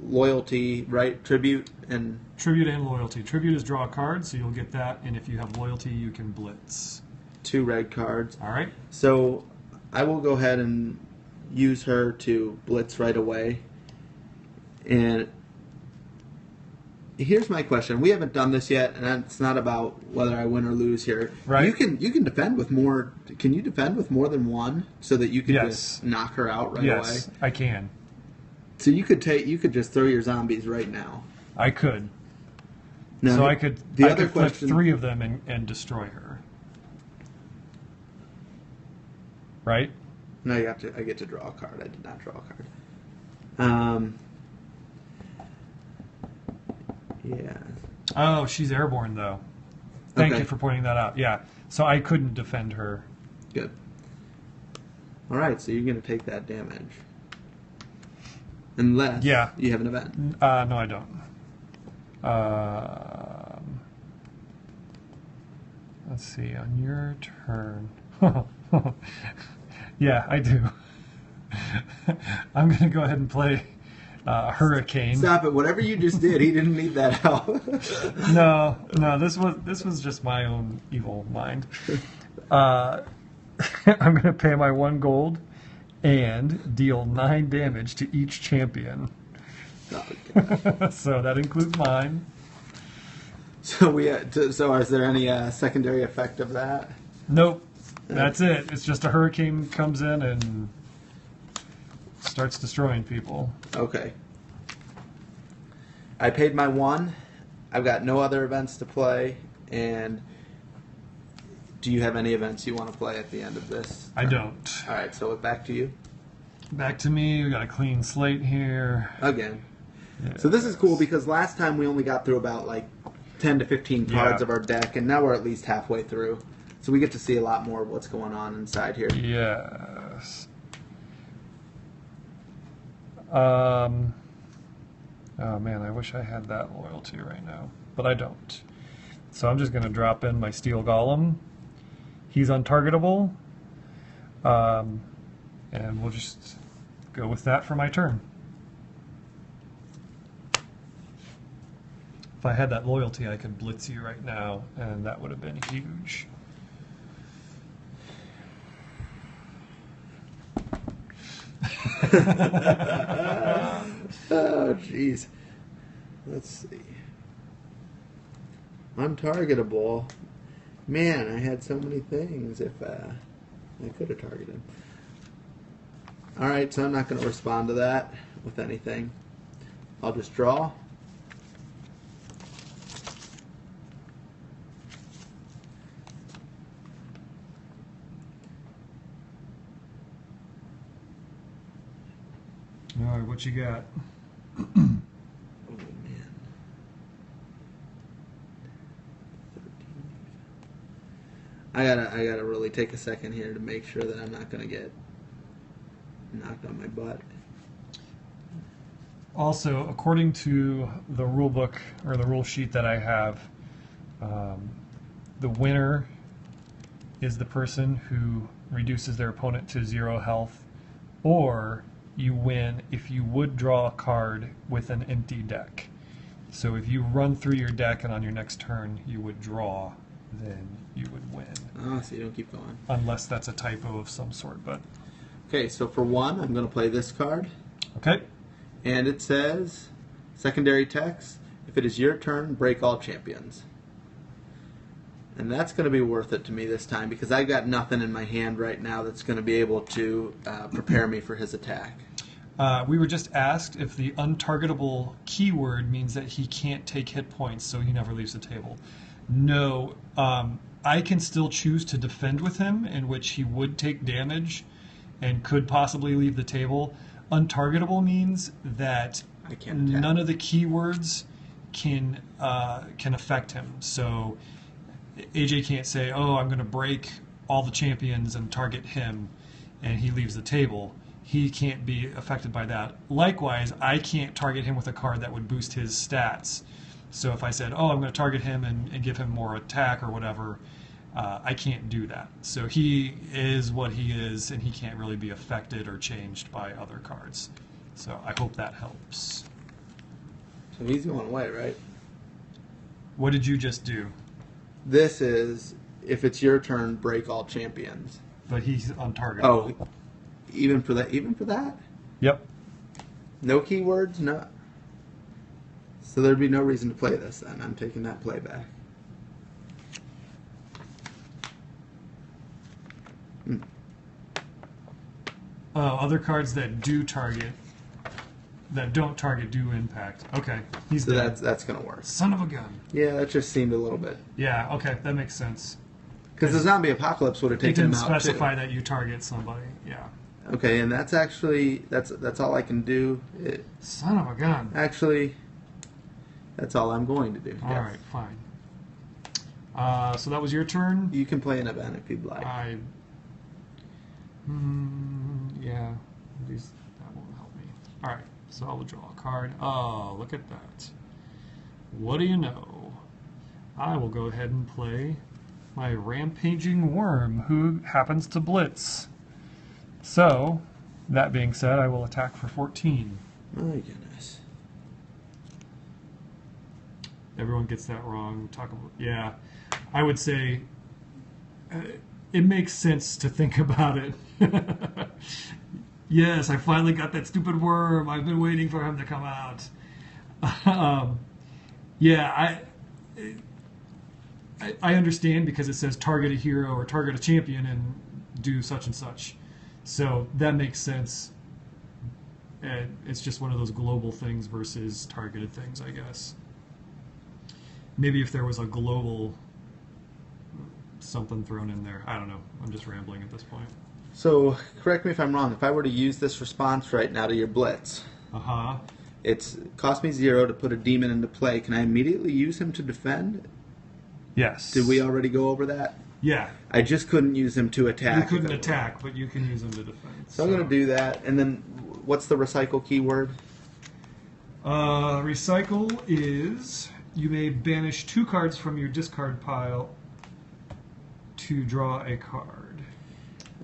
loyalty, right? Tribute and... Tribute and loyalty. Tribute is draw a card, so you'll get that. And if you have loyalty, you can blitz. 2 red cards. All right. So I will go ahead and use her to blitz right away. And here's my question. We haven't done this yet, and it's not about whether I win or lose here. Right. You can defend with more. Can you defend with more than one so that you can Yes. just knock her out right away? Yes, I can. So you could just throw your zombies right now. I could. Now, So I could The I other could flip question. 3 of them and destroy her. Right? No, I get to draw a card. I did not draw a card. Yeah. Oh, she's airborne though. Thank Okay. you for pointing that out. Yeah. So I couldn't defend her. Good. All right, so you're going to take that damage. Unless Yeah. you have an event. No, I don't. Let's see. On your turn. Yeah, I do. I'm going to go ahead and play Hurricane. Stop it. Whatever you just did, he didn't need that out. No, this was just my own evil mind. I'm going to pay my 1 gold and deal 9 damage to each champion. Okay. So that includes mine. So is there any secondary effect of that? Nope, that's it. It's just a hurricane comes in and starts destroying people. Okay. I paid my 1. I've got no other events to play. And do you have any events you want to play at the end of this? I don't. All right, so back to you. Back to me. We got a clean slate here. Again. Yeah. So this is cool because last time we only got through about like 10 to 15 cards Yeah. of our deck, and now we're at least halfway through. So we get to see a lot more of what's going on inside here. Yes. Oh man, I wish I had that loyalty right now, but I don't. So I'm just going to drop in my Steel Golem. He's untargetable, and we'll just go with that for my turn. If I had that loyalty, I could blitz you right now, and that would have been huge. Oh, jeez. Let's see. Untargetable. Man, I had so many things if I could have targeted. Alright, so I'm not going to respond to that with anything. I'll just draw. All right, what you got? Oh, man. 13. I gotta really take a second here to make sure that I'm not going to get knocked on my butt. Also, according to the rule book or the rule sheet that I have, the winner is the person who reduces their opponent to 0 health, or you win if you would draw a card with an empty deck. So if you run through your deck and on your next turn you would draw, then you would win. Oh, so you don't keep going. Unless that's a typo of some sort, but... Okay, so for one, I'm going to play this card. Okay. And it says, secondary text, if it is your turn, break all champions. And that's going to be worth it to me this time because I got nothing in my hand right now that's going to be able to prepare me for his attack. We were just asked if the untargetable keyword means that he can't take hit points, so he never leaves the table. No, I can still choose to defend with him, in which he would take damage and could possibly leave the table. Untargetable means that I can't attack. None of the keywords can affect him. So AJ can't say, "Oh, I'm going to break all the champions and target him," and he leaves the table. He can't be affected by that. Likewise, I can't target him with a card that would boost his stats. So if I said, "Oh, I'm going to target him and give him more attack or whatever," I can't do that. So he is what he is, and he can't really be affected or changed by other cards. So I hope that helps. So he's going away, right? What did you just do? This is, if it's your turn, break all champions. But he's untargetable. Oh, even for that? Even for that? Yep. No keywords? No. So there'd be no reason to play this then. I'm taking that play back. Other cards that do target, that don't target, do impact. Okay, he's So dead. that's going to work. Son of a gun. Yeah, that just seemed a little bit. Yeah, okay, that makes sense. Because the zombie apocalypse would have It taken him didn't out specify too. that you target somebody. Yeah. Okay, and that's actually, that's all I can do. Son of a gun. Actually, that's all I'm going to do. All Yes. right, fine. So that was your turn. You can play an event if you'd like. Yeah, that won't help me. All right, so I'll draw a card. Oh, look at that. What do you know? I will go ahead and play my rampaging worm, who happens to blitz. So, that being said, I will attack for 14. My goodness. Everyone gets that wrong. Yeah, I would say it makes sense to think about it. Yes, I finally got that stupid worm. I've been waiting for him to come out. Yeah, I understand because it says target a hero or target a champion and do such and such. So that makes sense. And it's just one of those global things versus targeted things, I guess. Maybe if there was a global something thrown in there. I don't know. I'm just rambling at this point. So, correct me if I'm wrong. If I were to use this response right now to your blitz, it's cost me 0 to put a demon into play. Can I immediately use him to defend? Yes. Did we already go over that? Yeah. I just couldn't use him to attack. You couldn't attack, but you can use him to defend. So I'm going to do that. And then, what's the recycle keyword? Recycle is you may banish 2 cards from your discard pile to draw a card.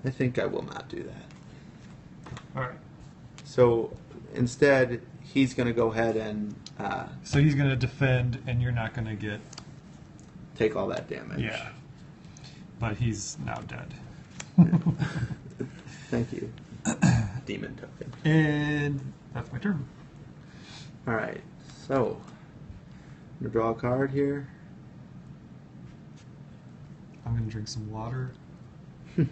I think I will not do that. All right. So instead, he's going to go ahead and So he's going to defend, and you're not going to get... take all that damage. Yeah. But he's now dead. Thank you. Demon token. And that's my turn. Alright, so I'm going to draw a card here. I'm going to drink some water. I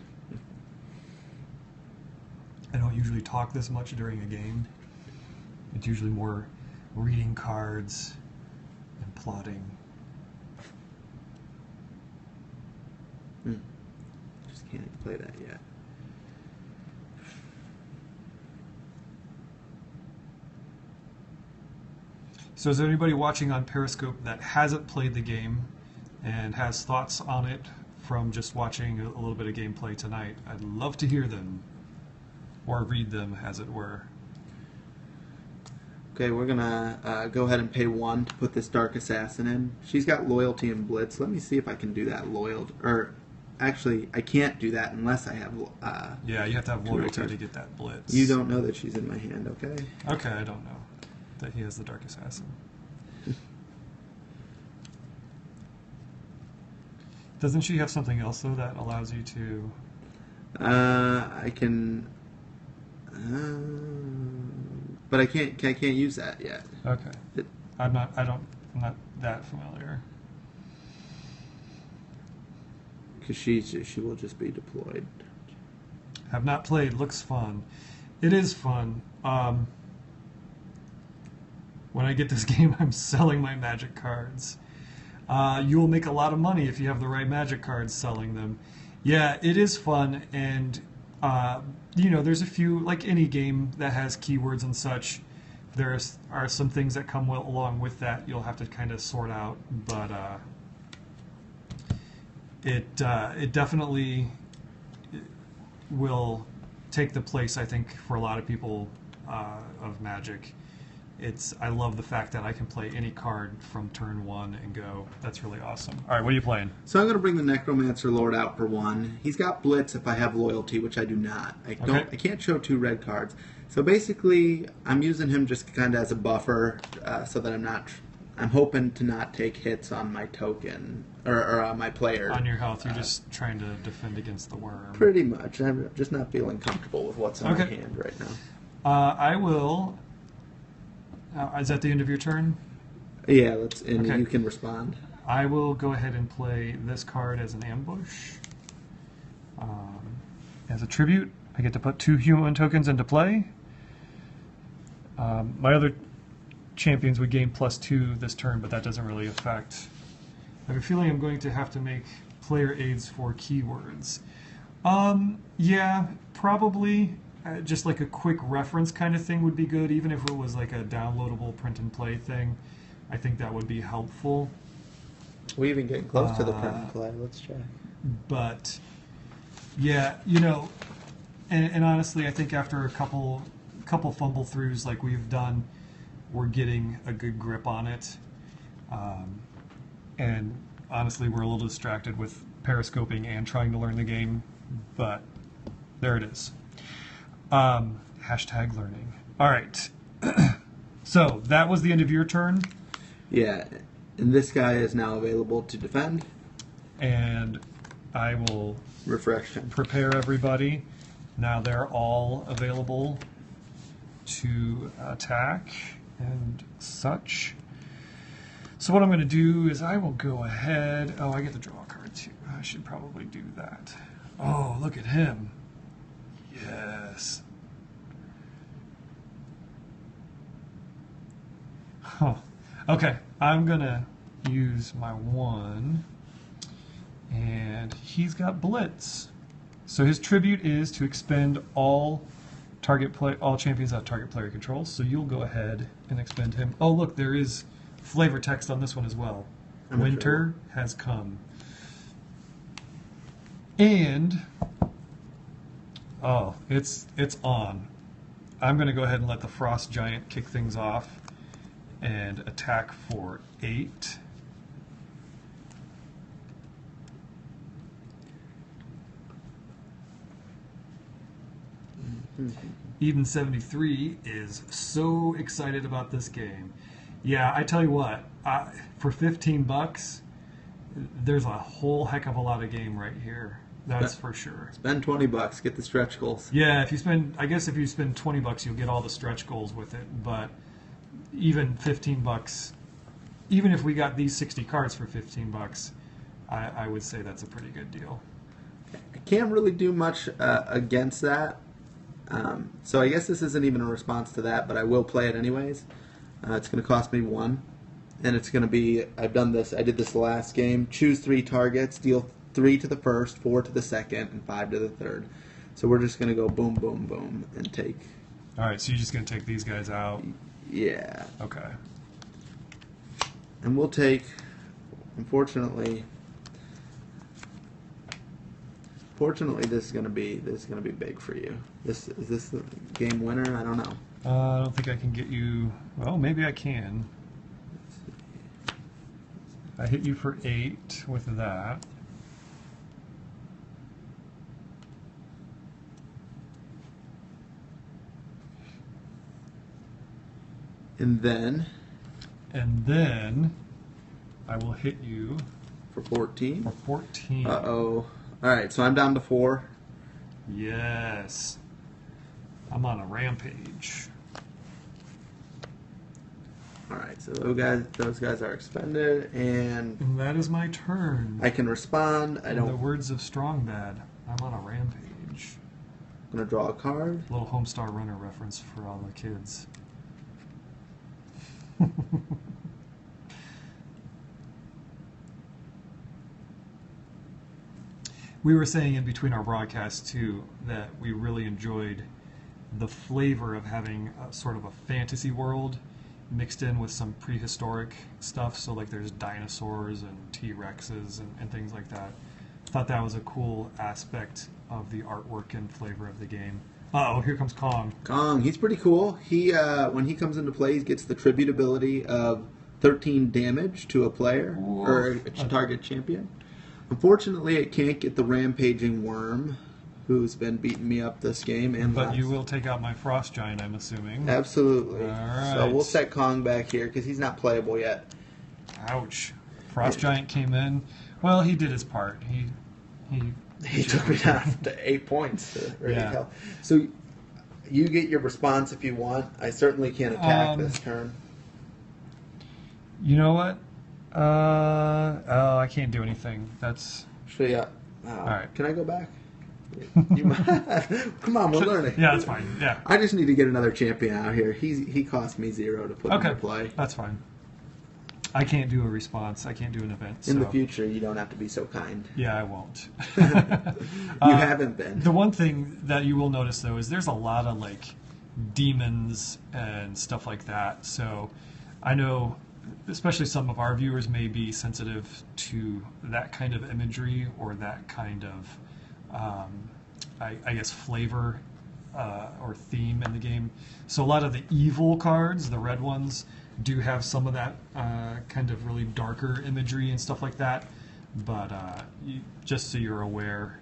don't usually talk this much during a game. It's usually more reading cards and plotting. Just can't play that yet. So is there anybody watching on Periscope that hasn't played the game and has thoughts on it from just watching a little bit of gameplay tonight? I'd love to hear them, or read them, as it were. Okay, we're gonna go ahead and pay 1 to put this Dark Assassin in. She's got Loyalty and Blitz. Let me see if I can do that actually, I can't do that unless I have... yeah, you have to have loyalty to get that Blitz. You don't know that she's in my hand, okay? Okay, I don't know that he has the Dark Assassin. Doesn't she have something else, though, that allows you to... I can... but I can't use that yet. Okay. I'm not that familiar. Because she will just be deployed. Have not played. Looks fun. It is fun. When I get this game, I'm selling my magic cards. You will make a lot of money if you have the right magic cards selling them. Yeah, it is fun, and you know, there's a few, like any game that has keywords and such, there are some things that come along with that you'll have to kind of sort out, but it definitely will take the place, I think, for a lot of people of Magic. I love the fact that I can play any card from turn 1 and go. That's really awesome. All right, what are you playing? So I'm going to bring the Necromancer Lord out for 1. He's got Blitz if I have Loyalty, which I do not. I can't show 2 red cards. So basically, I'm using him just kind of as a buffer, so that I'm hoping to not take hits on my token or on my player. On your health, you're just trying to defend against the worm. Pretty much. I'm just not feeling comfortable with what's in my hand right now. I will. Is that the end of your turn? Yeah, you can respond. I will go ahead and play this card as an ambush. As a tribute, I get to put 2 human tokens into play. My other champions would gain +2 this turn, but that doesn't really affect. I have a feeling I'm going to have to make player aids for keywords. Yeah, probably. Just like a quick reference kind of thing would be good, even if it was like a downloadable print and play thing. I think that would be helpful. We even getting close to the print and play. Let's check. But yeah, you know, and honestly, I think after a couple fumble throughs like we've done, we're getting a good grip on it. And honestly, we're a little distracted with periscoping and trying to learn the game, but there it is. Hashtag learning. All right. So that was the end of your turn. Yeah, and this guy is now available to defend. And I will refresh him. Prepare everybody. Now they're all available to attack and such. So what I'm going to do is I will go ahead. Oh, I get to draw a card too. I should probably do that. Oh, look at him. Yes. Huh. Okay, I'm going to use my 1. And he's got Blitz. So his tribute is to expend all champions that have target player control. So you'll go ahead and expend him. Oh, look, there is flavor text on this one as well. Winter has come. And oh, it's on. I'm going to go ahead and let the Frost Giant kick things off and attack for 8. Eden 73 is so excited about this game. Yeah, I tell you what, for $15, there's a whole heck of a lot of game right here. That's for sure. Spend $20, get the stretch goals. Yeah, if you spend, I guess if you spend $20, you'll get all the stretch goals with it. But even $15, even if we got these 60 cards for $15, I would say that's a pretty good deal. I can't really do much against that. So I guess this isn't even a response to that, but I will play it anyways. It's going to cost me 1. And it's going to be, I did this the last game. Choose 3 targets, deal 3 to the first, 4 to the second, and 5 to the third. So we're just going to go boom, boom, boom, and take. All right, so you're just going to take these guys out? Yeah. Okay. And we'll take, unfortunately, this is going to be big for you. Is this the game winner? I don't know. I don't think I can get you. Well, maybe I can. I hit you for 8 with that. And then I will hit you for 14. for 14. Uh-oh. All right, so I'm down to 4. Yes. I'm on a rampage. All right, so those guys are expended, and that is my turn. I can respond. In the words of Strongbad, I'm on a rampage. I'm gonna draw a card. A little Homestar Runner reference for all the kids. We were saying in between our broadcasts too that we really enjoyed the flavor of having a sort of a fantasy world mixed in with some prehistoric stuff. So like there's dinosaurs and T-Rexes and things like that. Thought that was a cool aspect of the artwork and flavor of the game. Uh-oh, here comes Kong. Kong, he's pretty cool. He when he comes into play, he gets the tribute ability of 13 damage to a player. Whoa. Or a target champion. Unfortunately, it can't get the rampaging worm, who's been beating me up this game. But you will take out my Frost Giant, I'm assuming. Absolutely. All right. So we'll set Kong back here because he's not playable yet. Ouch. Frost Giant came in. Well, he did his part. He took me down to 8 points. Yeah. So you get your response if you want. I certainly can't attack this turn. You know what? Oh, I can't do anything. That's. Sure, yeah. All right. Can I go back? Come on, we're learning. Yeah, that's fine. Yeah. I just need to get another champion out here. He cost me 0 to put into play. That's fine. I can't do a response. I can't do an event. In the future, you don't have to be so kind. Yeah, I won't. You haven't been. The one thing that you will notice, though, is there's a lot of, like, demons and stuff like that. So I know, especially some of our viewers may be sensitive to that kind of imagery or that kind of, I guess, flavor or theme in the game. So a lot of the evil cards, the red ones, do have some of that kind of really darker imagery and stuff like that. But just so you're aware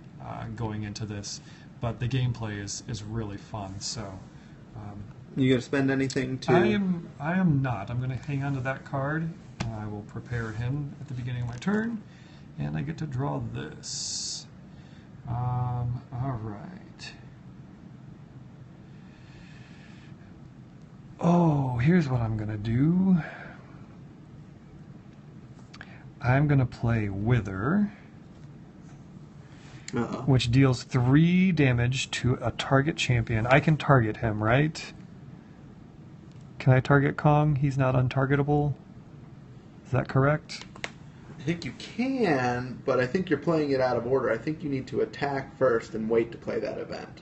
going into this. But the gameplay is really fun. So you gonna spend anything to? I am not. I'm going to hang on to that card. I will prepare him at the beginning of my turn, and I get to draw this. All right. Oh, here's what I'm going to do. I'm going to play Wither, which deals 3 damage to a target champion. I can target him, right? Can I target Kong? He's not untargetable. Is that correct? I think you can, but I think you're playing it out of order. I think you need to attack first and wait to play that event.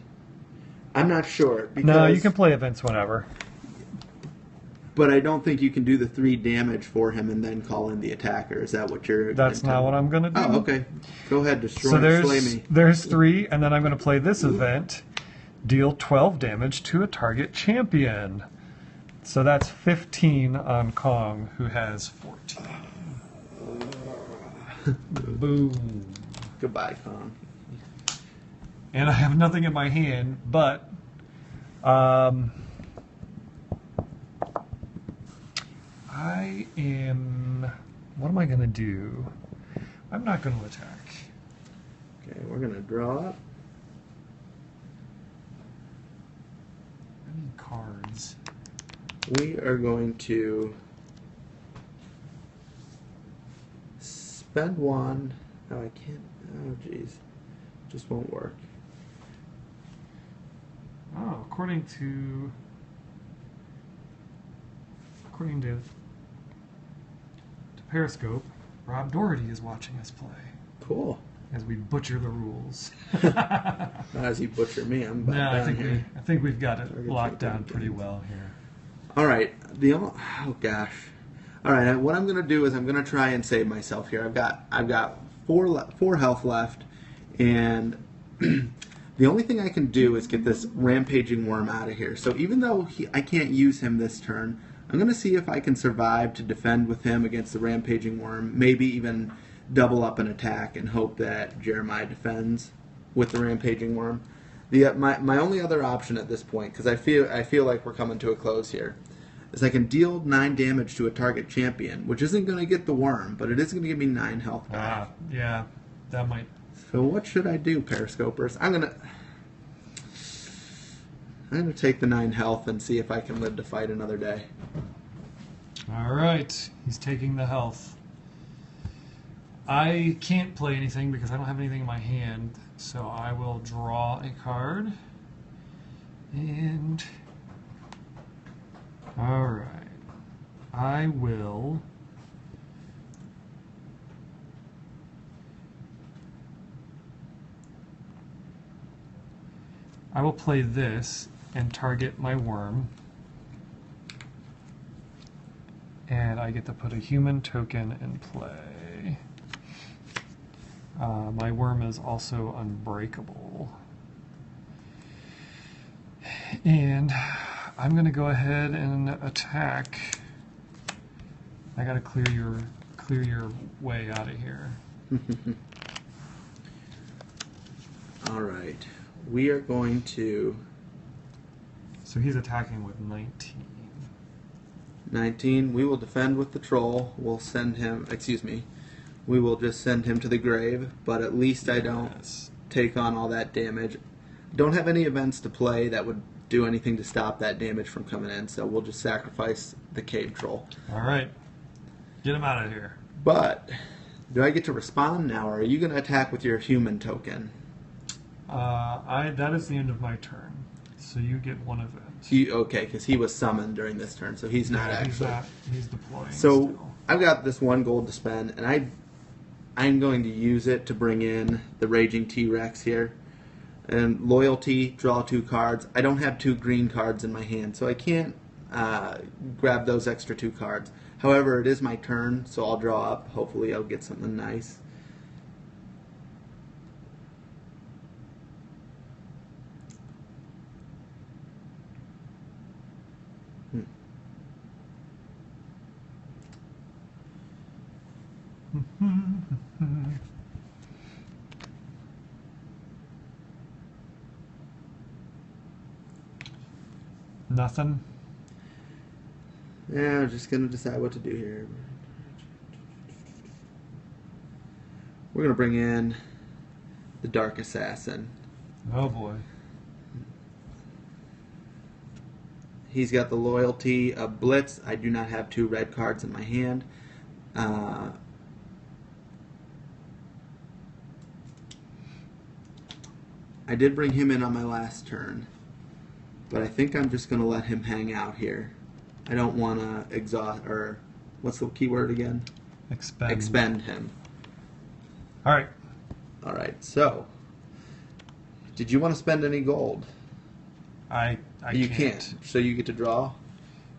I'm not sure. No, you can play events whenever. But I don't think you can do the 3 damage for him and then call in the attacker. Is that what you're... That's not what I'm going to do. Oh, okay. Go ahead, slay me. There's 3, and then I'm going to play this event. Deal 12 damage to a target champion. So that's 15 on Kong, who has 14. Boom. Goodbye, Kong. And I have nothing in my hand, but... I am... What am I going to do? I'm not going to attack. Okay, we're going to draw up. I need cards. We are going to spend one. Oh, I can't. Oh, jeez. Just won't work. Oh, according to Periscope, Rob Doherty is watching us play Cool. as we butcher the rules. Not as you butcher me. I'm about No, done here. I think we've got it Target locked down champion. pretty well here. All right. Oh gosh. All right. What I'm gonna do is I'm gonna try and save myself here. I've got four health left, and the only thing I can do is get this rampaging worm out of here. So even though I can't use him this turn, I'm gonna see if I can survive to defend with him against the rampaging worm. Maybe even double up an attack and hope that Jeremiah defends with the rampaging worm. My only other option at this point, because I feel like we're coming to a close here, is I can deal 9 damage to a target champion, which isn't going to get the worm, but it is going to give me 9 health back. Yeah, that might. So what should I do, Periscopers? I'm gonna take the 9 health and see if I can live to fight another day. All right, he's taking the health. I can't play anything because I don't have anything in my hand, so I will draw a card. And all right, I will play this and target my worm, and I get to put a human token in play. My worm is also unbreakable. And I'm going to go ahead and attack. I got to clear your way out of here. All right. We are going to... So he's attacking with 19. 19. We will defend with the troll. We'll send him... Excuse me. We will just send him to the grave, but at least I don't take on all that damage. Don't have any events to play that would do anything to stop that damage from coming in, so we'll just sacrifice the cave troll. All right. Get him out of here. But, do I get to respond now, or are you going to attack with your human token? That is the end of my turn, so you get one event. Okay, because he was summoned during this turn, so he's not actually... He's deploying. So, still. I've got this 1 gold to spend, and I'm going to use it to bring in the Raging T-Rex here. And loyalty, draw 2 cards. I don't have 2 green cards in my hand, so I can't grab those extra 2 cards. However, it is my turn, so I'll draw up. Hopefully I'll get something nice. Nothing. Yeah, I'm just going to decide what to do here. We're going to bring in the Dark Assassin. Oh boy. He's got the loyalty of Blitz. I do not have 2 red cards in my hand. I did bring him in on my last turn, but I think I'm just going to let him hang out here. I don't want to exhaust, or what's the keyword again? Expend. Expend him. All right. All right. So, did you want to spend any gold? I You can't. So you get to draw.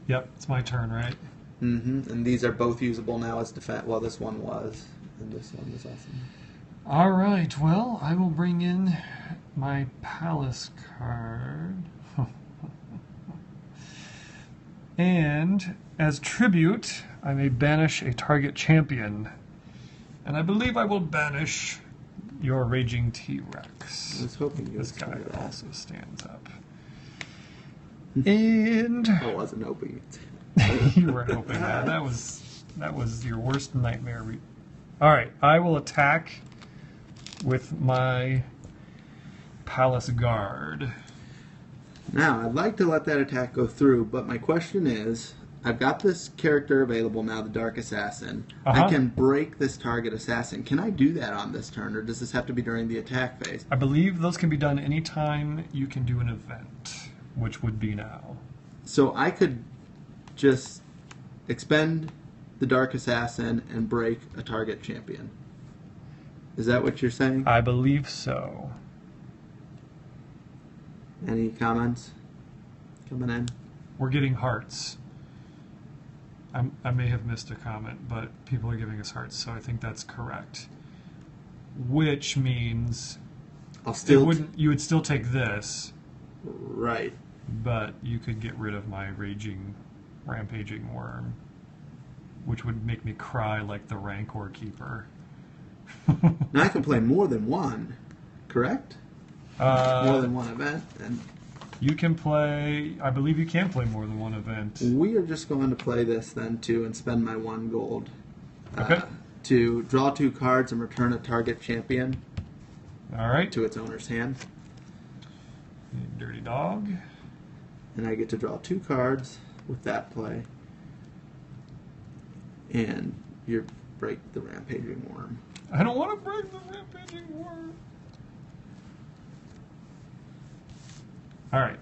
Yep, it's my turn, right? Mm-hmm. And these are both usable now as defense. Well, this one was, and this one was awesome. All right. Well, I will bring in my palace card. And as tribute, I may banish a target champion. And I believe I will banish your Raging T-Rex. I was hoping you This would guy say that. also stands up. And I wasn't hoping it. you weren't hoping that. That was your worst nightmare. All right, I will attack with my palace guard. Now, I'd like to let that attack go through, but my question is, I've got this character available now, the Dark Assassin. I can break this target assassin. Can I do that on this turn, or does this have to be during the attack phase? I believe those can be done anytime you can do an event, which would be now. So I could just expend the Dark Assassin and break a target champion. Is that what you're saying? I believe so. Any comments coming in? We're getting hearts. I may have missed a comment, but people are giving us hearts, so I think that's correct. Which means you would still take this, right? But you could get rid of my rampaging worm, which would make me cry like the Rancor Keeper. Now I can play more than one, correct? More than one event, and you can play. I believe you can play more than one event. We are just going to play this then too, and spend my 1 gold okay. To draw 2 cards and return a target champion. All right. To its owner's hand. Dirty dog. And I get to draw 2 cards with that play, and you break the rampaging worm. I don't want to break the rampaging worm. All right.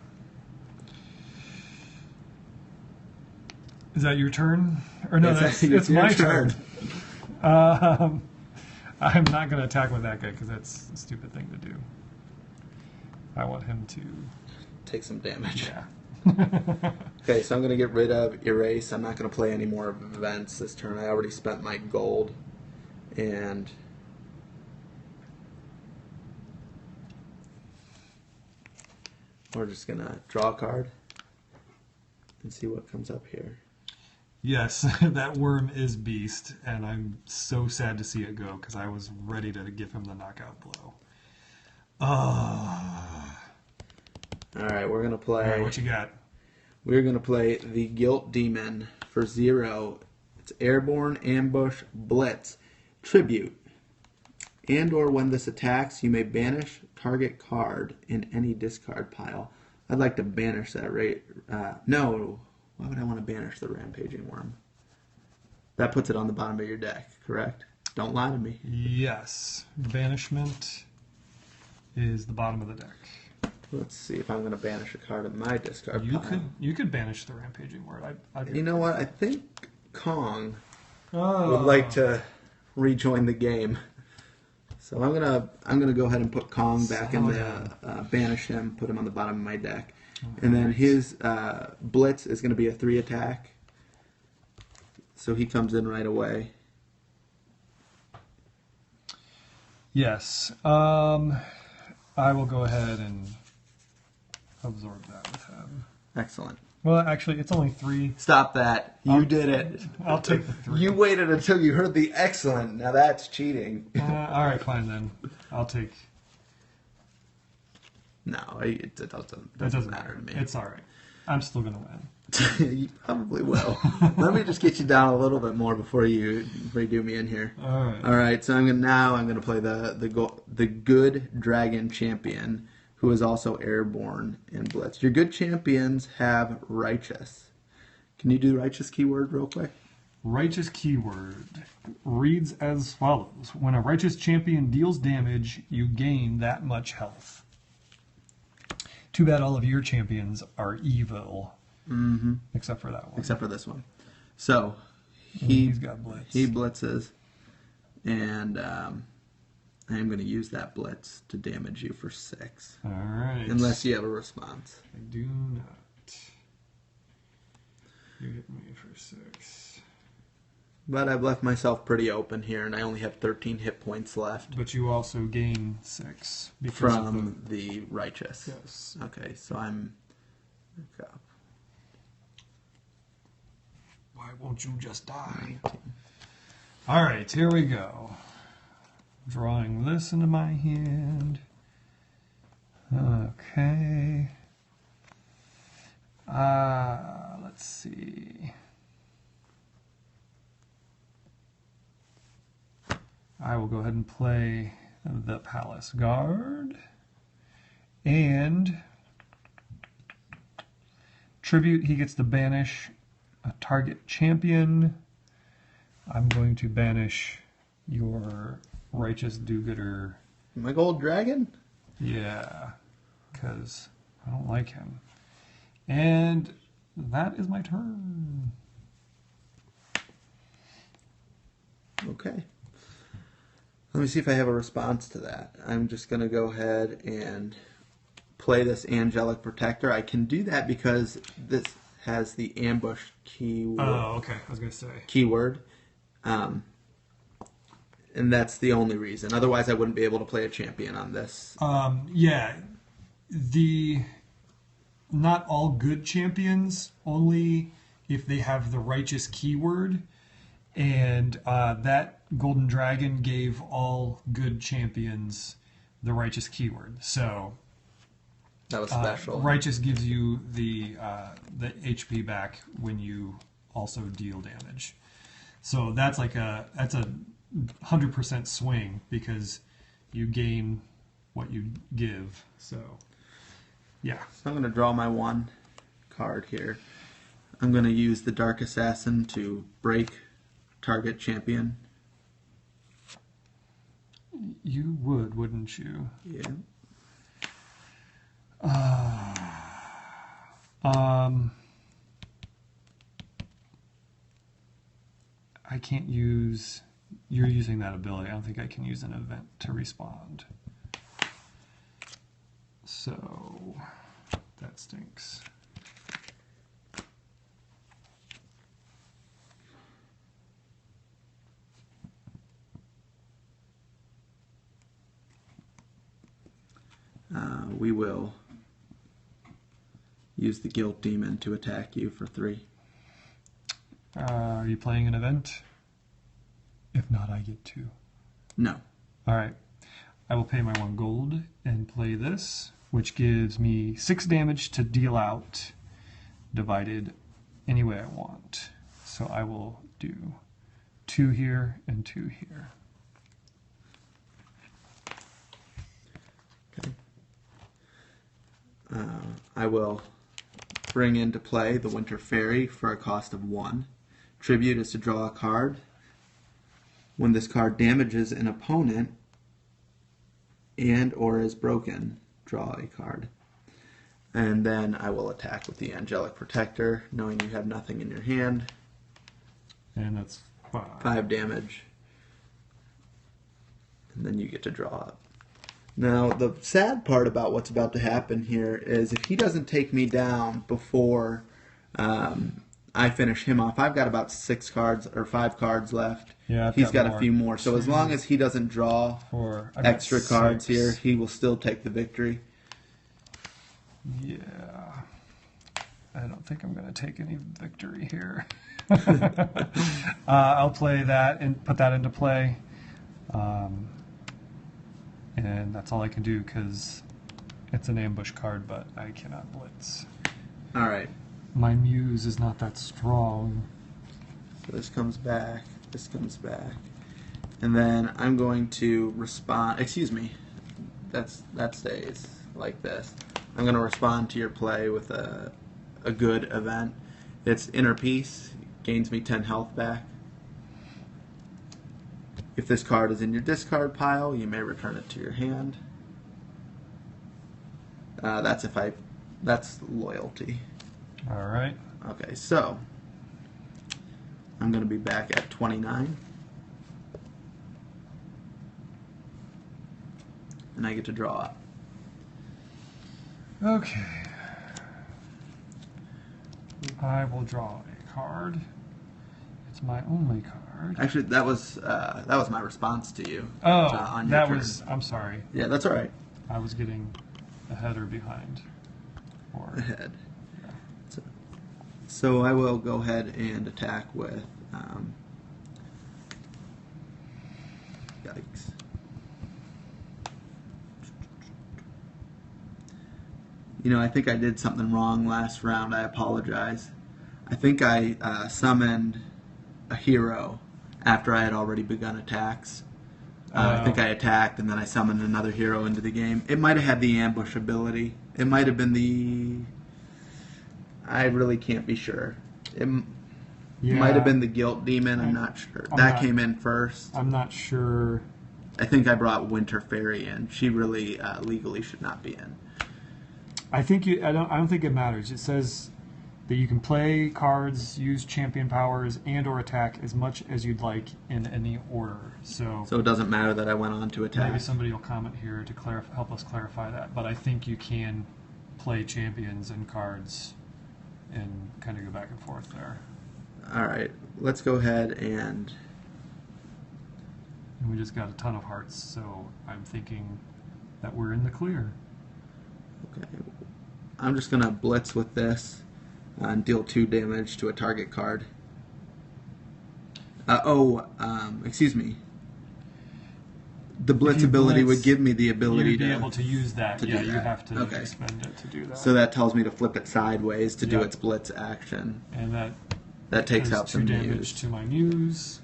Is that your turn? Or no, it's my turn. I'm not going to attack with that guy because that's a stupid thing to do. I want him to take some damage. Yeah. Okay, so I'm going to get rid of Erase. I'm not going to play any more events this turn. I already spent my gold. And we're just going to draw a card and see what comes up here. Yes, that worm is beast, and I'm so sad to see it go because I was ready to give him the knockout blow. Alright, we're going to play... All right, what you got? We're going to play the Guilt Demon for 0. It's Airborne, Ambush, Blitz, Tribute. And or when this attacks, you may banish target card in any discard pile. I'd like to banish that, right? No. Why would I want to banish the Rampaging Worm? That puts it on the bottom of your deck, correct? Don't lie to me. Yes. Banishment is the bottom of the deck. Let's see if I'm going to banish a card in my discard pile. You could banish the Rampaging Worm. You know what? I think Kong would like to rejoin the game. So I'm gonna go ahead and put Kong back in the banish him, put him on the bottom of my deck, and then his Blitz is going to be a 3 attack. So he comes in right away. Yes, I will go ahead and absorb that with him. Excellent. Well, actually, it's only 3. Stop that. You did it. I'll take the 3. You waited until you heard the excellent. Now that's cheating. All right, fine then. I'll take... No, it doesn't matter to me. It's all right. I'm still going to win. You probably will. Let me just get you down a little bit more before you do me in here. All right. All right. So I'm gonna play the good dragon champion, who is also airborne and blitz. Your good champions have righteous. Can you do righteous keyword real quick? Righteous keyword reads as follows: when a righteous champion deals damage, you gain that much health. Too bad all of your champions are evil. Mm-hmm. Except for that one. Except for this one. So he's got blitz. He blitzes, and I am going to use that blitz to damage you for 6. All right. Unless you have a response. I do not. You hit me for 6. But I've left myself pretty open here, and I only have 13 hit points left. But you also gain 6 from the righteous. Yes. Okay, so I'm. Okay. Why won't you just die? All right, here we go. Drawing this into my hand. Okay. Let's see. I will go ahead and play the Palace Guard. And tribute, he gets to banish a target champion. I'm going to banish your righteous do-gooder. My gold dragon? Yeah, because I don't like him. And that is my turn. Okay. Let me see if I have a response to that. I'm just going to go ahead and play this Angelic Protector. I can do that because this has the ambush keyword. Oh, okay. I was going to say. Keyword. And that's the only reason. Otherwise, I wouldn't be able to play a champion on this. Yeah. Not all good champions, only if they have the righteous keyword. And that Golden Dragon gave all good champions the righteous keyword. So That was special. righteous gives you the HP back when you also deal damage. So that's a 100% swing because you gain what you give. So yeah. So I'm going to draw my one card here. I'm going to use the Dark Assassin to break target champion. You would, wouldn't you? Yeah. I can't use... You're using that ability. I don't think I can use an event to respond. So that stinks. We will use the Guilt Demon to attack you for 3. Are you playing an event? If not, I get 2. No. All right. I will pay my 1 gold and play this, which gives me 6 damage to deal out, divided any way I want. So I will do 2 here and 2 here. Okay. I will bring into play the Winter Fairy for a cost of 1. Tribute is to draw a card. When this card damages an opponent and or is broken, draw a card. And then I will attack with the Angelic Protector, knowing you have nothing in your hand. And that's 5. 5 damage. And then you get to draw up. Now, the sad part about what's about to happen here is if he doesn't take me down before I finish him off, I've got about 6 cards or 5 cards left. Yeah, he's got a few more. So as long as he doesn't draw extra cards here, he will still take the victory. Yeah. I don't think I'm going to take any victory here. I'll play that and put that into play. And that's all I can do because it's an ambush card, but I cannot blitz. All right. My muse is not that strong. So this comes back. This comes back. And then I'm going to respond. Excuse me. That stays like this. I'm going to respond to your play with a good event. It's Inner Peace. Gains me 10 health back. If this card is in your discard pile, you may return it to your hand. That's loyalty. All right. Okay, so I'm going to be back at 29. And I get to draw up. Okay. I will draw a card. It's my only card. Actually, that was my response to you. Oh, on your that turn. was... I'm sorry. Yeah, that's all right. I was getting ahead or behind. Or Ahead. So I will go ahead and attack with. Yikes. You know, I think I did something wrong last round. I apologize. I think I summoned a hero after I had already begun attacks. I think I attacked and then I summoned another hero into the game. It might have had the ambush ability. It might have been the... I really can't be sure. It Yeah, might have been the Guilt Demon. I'm not sure. That came in first. I'm not sure. I think I brought Winter Fairy in. She really legally should not be in. I think you. I don't think it matters. It says that you can play cards, use champion powers, and/or attack as much as you'd like in any order. So it doesn't matter that I went on to attack. Maybe somebody will comment here to help us clarify that. But I think you can play champions and cards and kind of go back and forth there. All right, let's go ahead and we just got a ton of hearts, so I'm thinking that we're in the clear. Okay, I'm just gonna blitz with this and deal 2 damage to a target card. Excuse me. The blitz ability would give me the ability to be able to use that. Yeah, you have to okay. expend it to do that. So that tells me to flip it sideways to do its blitz action. And that takes out 2 damage to my muse.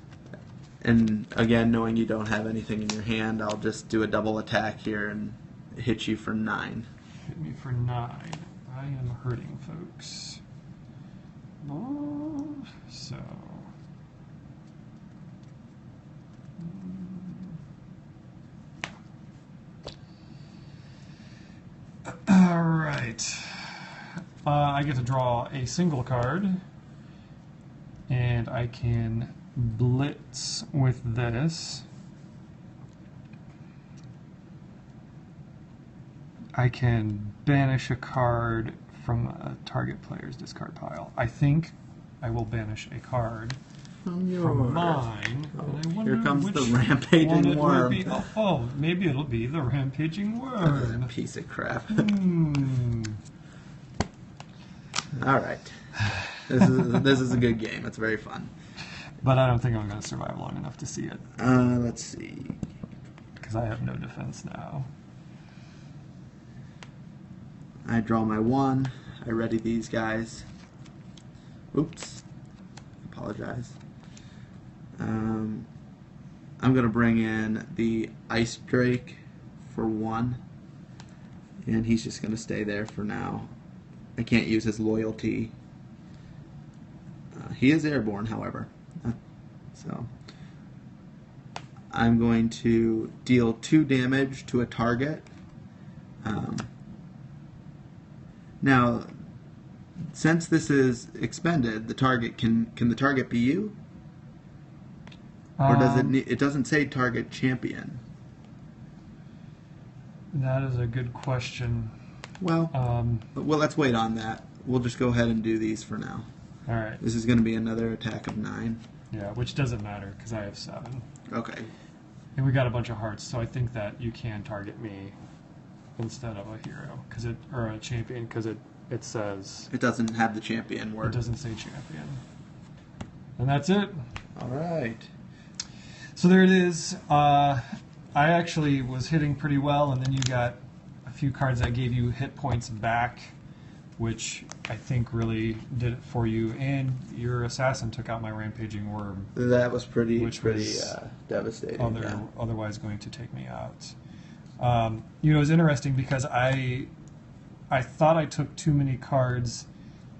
And again, knowing you don't have anything in your hand, I'll just do a double attack here and hit you for 9. Hit me for 9. I am hurting, folks. Oh, so. All right. I get to draw a single card, and I can blitz with this. I can banish a card from a target player's discard pile. I think I will banish a card from mine. Oh, here comes the rampaging worm. Maybe it'll be the rampaging worm. Piece of crap. Hmm. All right. This is a good game. It's very fun. But I don't think I'm going to survive long enough to see it. Let's see. Because I have no defense now. I draw my 1. I ready these guys. Oops. Apologize. I'm going to bring in the Ice Drake for 1. And he's just going to stay there for now. I can't use his loyalty. He is airborne, however. So I'm going to deal 2 damage to a target. Now, since this is expended, the target can the target be you? Or does it doesn't say target champion. That is a good question. Well, let's wait on that. We'll just go ahead and do these for now. All right. This is going to be another attack of 9. Yeah, which doesn't matter because I have 7. Okay. And we got a bunch of hearts, so I think that you can target me instead of a hero, or a champion, because it says it doesn't have the champion word. It doesn't say champion. And that's it. All right. So there it is. I actually was hitting pretty well, and then you got a few cards that gave you hit points back, which I think really did it for you. And your assassin took out my rampaging worm. That was pretty devastating. Otherwise going to take me out. It was interesting because I thought I took too many cards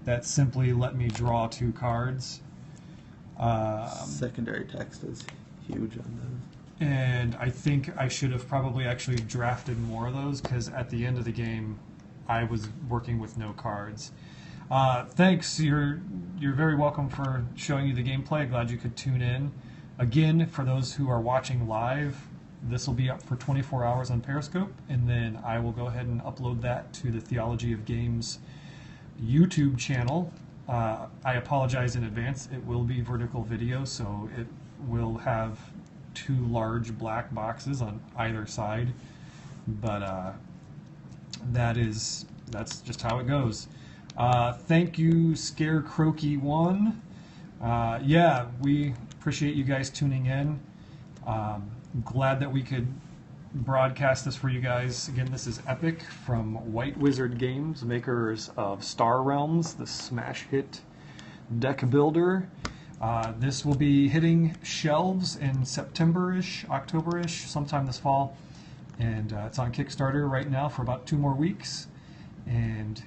that simply let me draw 2 cards. Secondary text is huge on those. And I think I should have probably actually drafted more of those because at the end of the game I was working with no cards. Thanks, you're very welcome for showing you the gameplay. Glad you could tune in. Again, for those who are watching live, this will be up for 24 hours on Periscope, and then I will go ahead and upload that to the Theology of Games YouTube channel. I apologize in advance. It will be vertical video, so it will have 2 large black boxes on either side, but that's just how it goes. Thank you, Scarecroaky1. Yeah, we appreciate you guys tuning in. Glad that we could broadcast this for you guys. Again, this is Epic from White Wizard Games, makers of Star Realms, the smash hit deck builder. This will be hitting shelves in September-ish, October-ish, sometime this fall. And it's on Kickstarter right now for about 2 more weeks. And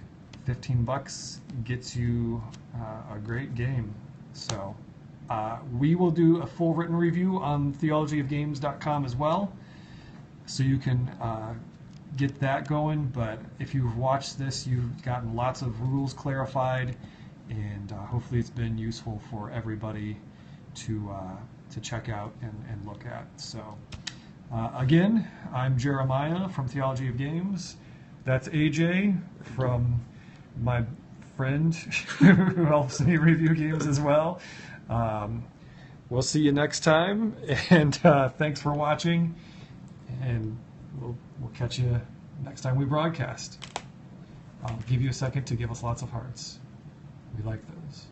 $15 gets you a great game. So we will do a full written review on theologyofgames.com as well, so you can get that going. But if you've watched this, you've gotten lots of rules clarified, and hopefully it's been useful for everybody to check out and look at. So again, I'm Jeremiah from Theology of Games. That's AJ from my friend who helps me review games as well. We'll see you next time, and thanks for watching, and we'll catch you next time we broadcast. I'll give you a second to give us lots of hearts. We like those.